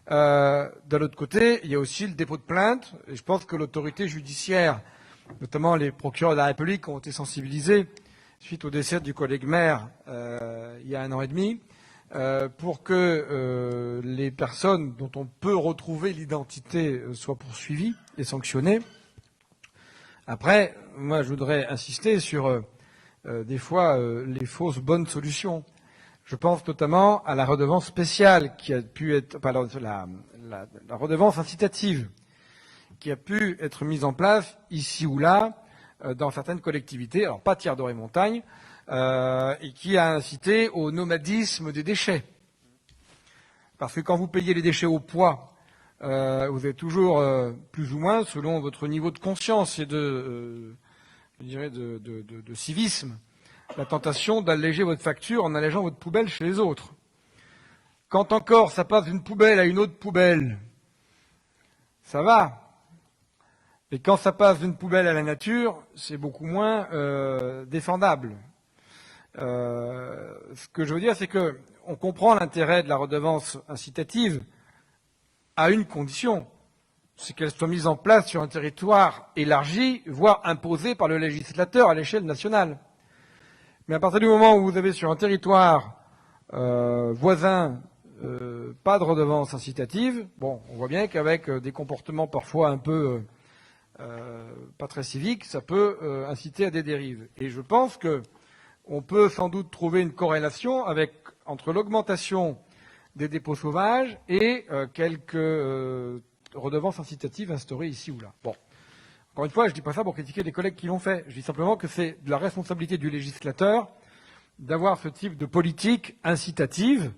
De l'autre côté, il y a aussi le dépôt de plainte, et je pense que l'autorité judiciaire, notamment les procureurs de la République, ont été sensibilisés suite au décès du collègue maire il y a 1 an et demi, pour que les personnes dont on peut retrouver l'identité soient poursuivies et sanctionnées. Après, moi, je voudrais insister sur des fois les fausses bonnes solutions. Je pense notamment à la redevance spéciale qui a pu être, la redevance incitative qui a pu être mise en place ici ou là dans certaines collectivités, alors pas Thiers-d'Or et Montagne, et qui a incité au nomadisme des déchets. Parce que quand vous payez les déchets au poids, vous avez toujours plus ou moins, selon votre niveau de conscience et de civisme, la tentation d'alléger votre facture en allégeant votre poubelle chez les autres. Quand encore ça passe d'une poubelle à une autre poubelle, ça va. Et quand ça passe d'une poubelle à la nature, c'est beaucoup moins défendable. Ce que je veux dire, c'est que on comprend l'intérêt de la redevance incitative à une condition, c'est qu'elle soit mise en place sur un territoire élargi, voire imposée par le législateur à l'échelle nationale. Mais à partir du moment où vous avez sur un territoire voisin pas de redevance incitative, bon, on voit bien qu'avec des comportements parfois un peu pas très civiques, ça peut inciter à des dérives. Et je pense que on peut sans doute trouver une corrélation entre l'augmentation des dépôts sauvages et quelques redevances incitatives instaurées ici ou là. Bon. Encore une fois, je ne dis pas ça pour critiquer les collègues qui l'ont fait. Je dis simplement que c'est de la responsabilité du législateur d'avoir ce type de politique incitative,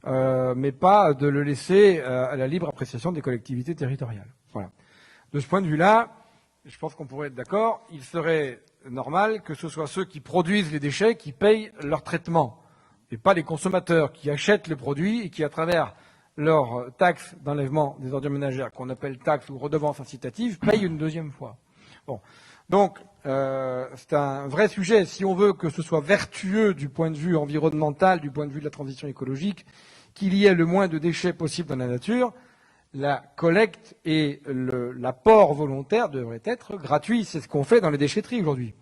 mais pas de le laisser à la libre appréciation des collectivités territoriales. Voilà. De ce point de vue-là, je pense qu'on pourrait être d'accord, il serait normal que ce soit ceux qui produisent les déchets qui payent leur traitement, et pas les consommateurs qui achètent le produit et qui, à travers leur taxe d'enlèvement des ordures ménagères, qu'on appelle taxe ou redevance incitative, payent une deuxième fois. Bon. Donc, c'est un vrai sujet. Si on veut que ce soit vertueux du point de vue environnemental, du point de vue de la transition écologique, qu'il y ait le moins de déchets possible dans la nature, la collecte et l'apport volontaire devraient être gratuits. C'est ce qu'on fait dans les déchetteries aujourd'hui.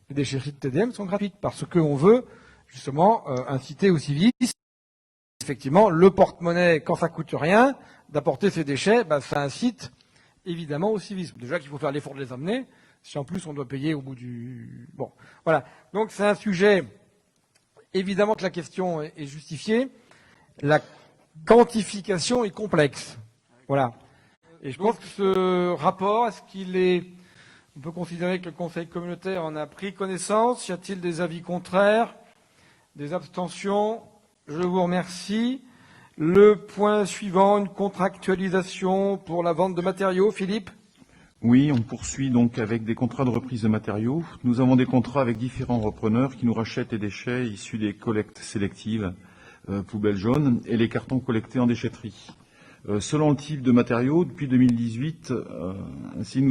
Les déchetteries de TDM sont gratuites parce qu'on veut justement inciter au civisme. Effectivement, le porte-monnaie, quand ça coûte rien, d'apporter ces déchets, ça incite évidemment au civisme. Déjà qu'il faut faire l'effort de les amener, si en plus on doit payer au bout du... Bon, voilà. Donc c'est un sujet, évidemment que la question est justifiée. La quantification est complexe. Voilà. Et je pense que ce rapport, est-ce qu'il est... On peut considérer que le Conseil communautaire en a pris connaissance. Y a-t-il des avis contraires? Des abstentions? Je vous remercie. Le point suivant, une contractualisation pour la vente de matériaux. Philippe? Oui, on poursuit donc avec des contrats de reprise de matériaux. Nous avons des contrats avec différents repreneurs qui nous rachètent les déchets issus des collectes sélectives, poubelles jaunes, et les cartons collectés en déchetterie. Selon le type de matériaux, depuis 2018, ainsi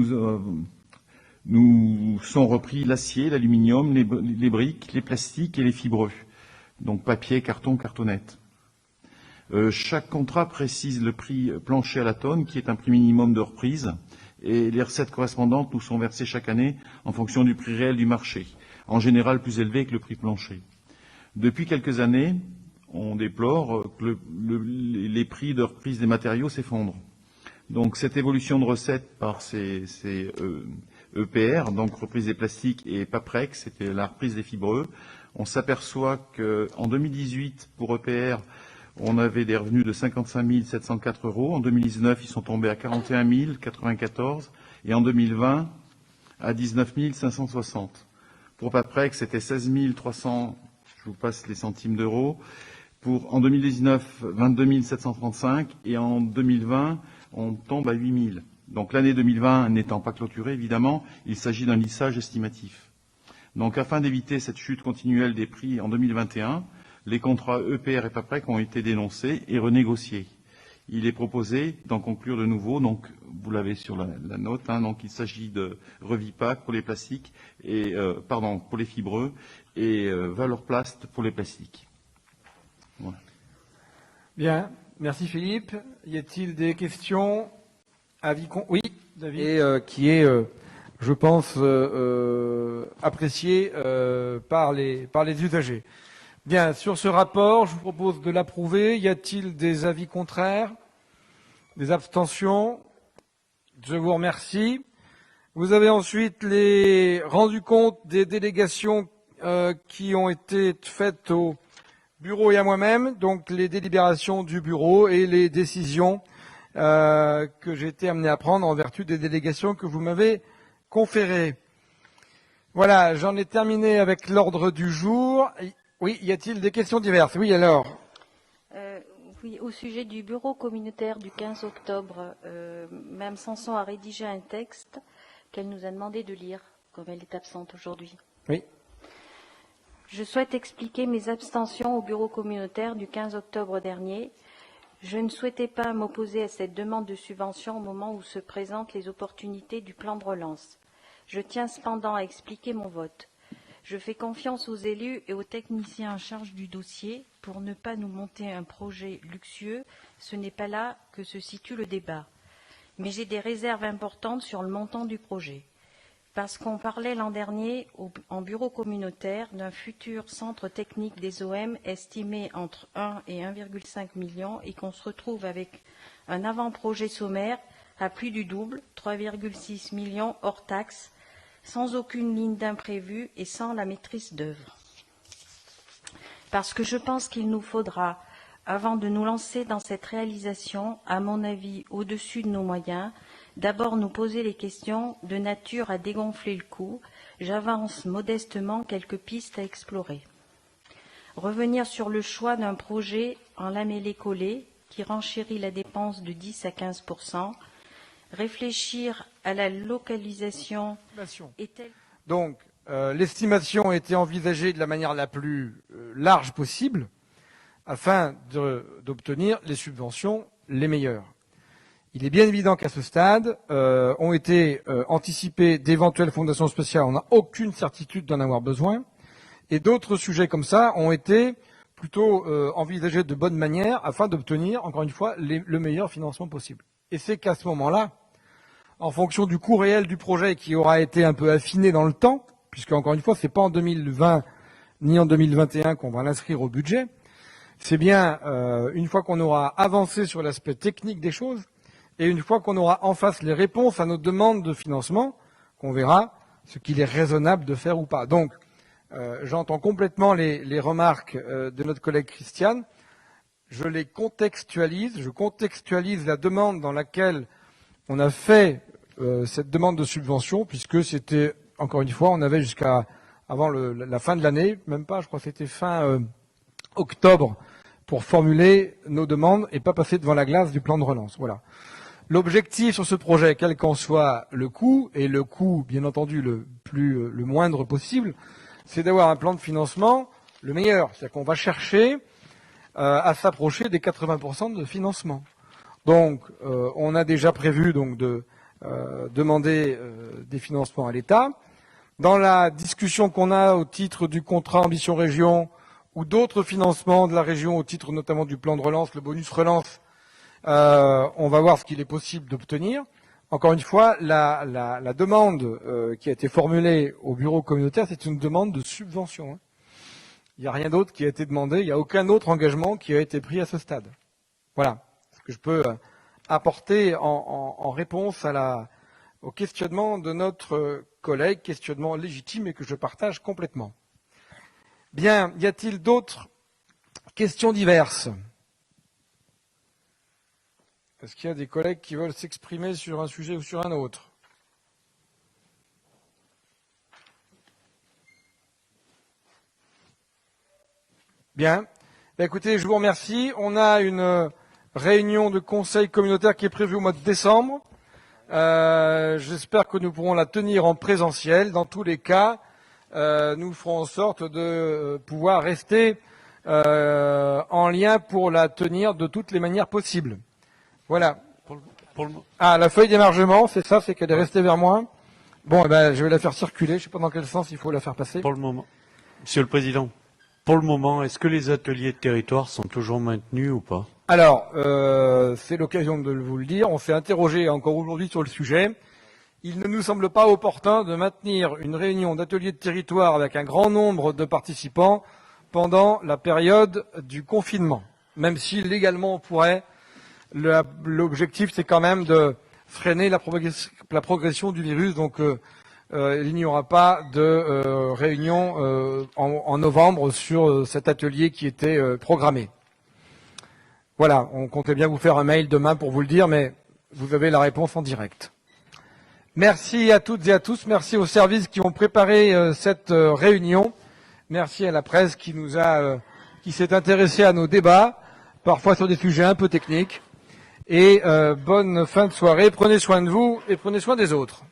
Nous sont repris l'acier, l'aluminium, les briques, les plastiques et les fibreux. Donc papier, carton, cartonnette. Chaque contrat précise le prix plancher à la tonne, qui est un prix minimum de reprise, et les recettes correspondantes nous sont versées chaque année en fonction du prix réel du marché, en général plus élevé que le prix plancher. Depuis quelques années, on déplore que les prix de reprise des matériaux s'effondrent. Donc cette évolution de recettes par ces EPR, donc reprise des plastiques, et PAPREX, c'était la reprise des fibreux, on s'aperçoit qu'en 2018, pour EPR, on avait des revenus de 55 704 €. En 2019, ils sont tombés à 41 094 et en 2020, à 19 560. Pour Paprex, c'était 16 300, je vous passe les centimes d'euros. En 2019, 22 735 et en 2020, on tombe à 8 000. Donc l'année 2020 n'étant pas clôturée, évidemment, il s'agit d'un lissage estimatif. Donc afin d'éviter cette chute continuelle des prix en 2021, les contrats EPR et PAPREC ont été dénoncés et renégociés. Il est proposé d'en conclure de nouveau, donc vous l'avez sur la note, donc il s'agit de Revipac pour les plastiques et pour les fibreux et Valorplast pour les plastiques. Voilà. Bien, merci Philippe. Y a-t-il des questions? Oui, David. Et qui est, je pense, apprécié par les usagers. Bien, sur ce rapport, je vous propose de l'approuver. Y a-t-il des avis contraires? Des abstentions? Je vous remercie. Vous avez ensuite rendu compte des délégations qui ont été faites au bureau et à moi-même, donc les délibérations du bureau et les décisions que j'ai été amené à prendre en vertu des délégations que vous m'avez conférées. Voilà, j'en ai terminé avec l'ordre du jour. Oui, y a-t-il des questions diverses? Oui, alors. Oui, au sujet du bureau communautaire du 15 octobre, Mme Sanson a rédigé un texte qu'elle nous a demandé de lire, comme elle est absente aujourd'hui. Oui. Je souhaite expliquer mes abstentions au bureau communautaire du 15 octobre dernier. Je ne souhaitais pas m'opposer à cette demande de subvention au moment où se présentent les opportunités du plan de relance. Je tiens cependant à expliquer mon vote. Je fais confiance aux élus et aux techniciens en charge du dossier pour ne pas nous monter un projet luxueux. Ce n'est pas là que se situe le débat. Mais j'ai des réserves importantes sur le montant du projet. Parce qu'on parlait l'an dernier en bureau communautaire d'un futur centre technique des OM estimé entre 1 et 1,5 million et qu'on se retrouve avec un avant-projet sommaire à plus du double, 3,6 millions hors taxes, sans aucune ligne d'imprévu et sans la maîtrise d'œuvre. Parce que je pense qu'il nous faudra, avant de nous lancer dans cette réalisation, à mon avis au-dessus de nos moyens, d'abord nous poser les questions de nature à dégonfler le coût. J'avance modestement quelques pistes à explorer. Revenir sur le choix d'un projet en lamellé-collé qui renchérit la dépense de 10 à 15%, réfléchir à la localisation. Donc, l'estimation a été envisagée de la manière la plus large possible afin d'obtenir les subventions les meilleures. Il est bien évident qu'à ce stade, ont été anticipées d'éventuelles fondations spéciales. On n'a aucune certitude d'en avoir besoin. Et d'autres sujets comme ça ont été plutôt envisagés de bonne manière afin d'obtenir, encore une fois, le meilleur financement possible. Et c'est qu'à ce moment-là, en fonction du coût réel du projet qui aura été un peu affiné dans le temps, puisque encore une fois, c'est pas en 2020 ni en 2021 qu'on va l'inscrire au budget, c'est bien une fois qu'on aura avancé sur l'aspect technique des choses et une fois qu'on aura en face les réponses à nos demandes de financement, qu'on verra ce qu'il est raisonnable de faire ou pas. Donc, j'entends complètement les remarques de notre collègue Christiane. Je les contextualise. Je contextualise la demande dans laquelle on a fait cette demande de subvention, puisque c'était, encore une fois, on avait jusqu'à avant la fin de l'année, même pas, je crois que c'était fin octobre, pour formuler nos demandes et pas passer devant la glace du plan de relance. Voilà. L'objectif sur ce projet, quel qu'en soit le coût, et le coût, bien entendu, le moindre possible, c'est d'avoir un plan de financement le meilleur. C'est-à-dire qu'on va chercher à s'approcher des 80% de financement. Donc, on a déjà prévu donc demander des financements à l'État. Dans la discussion qu'on a au titre du contrat Ambition Région ou d'autres financements de la région au titre notamment du plan de relance, le bonus relance, on va voir ce qu'il est possible d'obtenir. Encore une fois, la demande qui a été formulée au bureau communautaire, c'est une demande de subvention. Il n'y a rien d'autre qui a été demandé, il n'y a aucun autre engagement qui a été pris à ce stade. Voilà ce que je peux apporter en réponse au questionnement de notre collègue, questionnement légitime et que je partage complètement. Bien, y a-t-il d'autres questions diverses? Est-ce qu'il y a des collègues qui veulent s'exprimer sur un sujet ou sur un autre? Bien. Écoutez, je vous remercie. On a une réunion de conseil communautaire qui est prévue au mois de décembre. J'espère que nous pourrons la tenir en présentiel. Dans tous les cas, nous ferons en sorte de pouvoir rester en lien pour la tenir de toutes les manières possibles. Voilà. Ah, la feuille d'émargement, c'est ça, c'est qu'elle est restée vers moi. Bon, je vais la faire circuler. Je ne sais pas dans quel sens il faut la faire passer. Pour le moment. Monsieur le Président, pour le moment, est-ce que les ateliers de territoire sont toujours maintenus ou pas? Alors, c'est l'occasion de vous le dire. On s'est interrogé encore aujourd'hui sur le sujet. Il ne nous semble pas opportun de maintenir une réunion d'atelier de territoire avec un grand nombre de participants pendant la période du confinement. Même si légalement on pourrait, l'objectif c'est quand même de freiner la progression du virus. Donc il n'y aura pas de réunion en novembre sur cet atelier qui était programmé. Voilà, on comptait bien vous faire un mail demain pour vous le dire, mais vous avez la réponse en direct. Merci à toutes et à tous, merci aux services qui ont préparé cette réunion, merci à la presse qui s'est intéressée à nos débats, parfois sur des sujets un peu techniques, et bonne fin de soirée, prenez soin de vous et prenez soin des autres.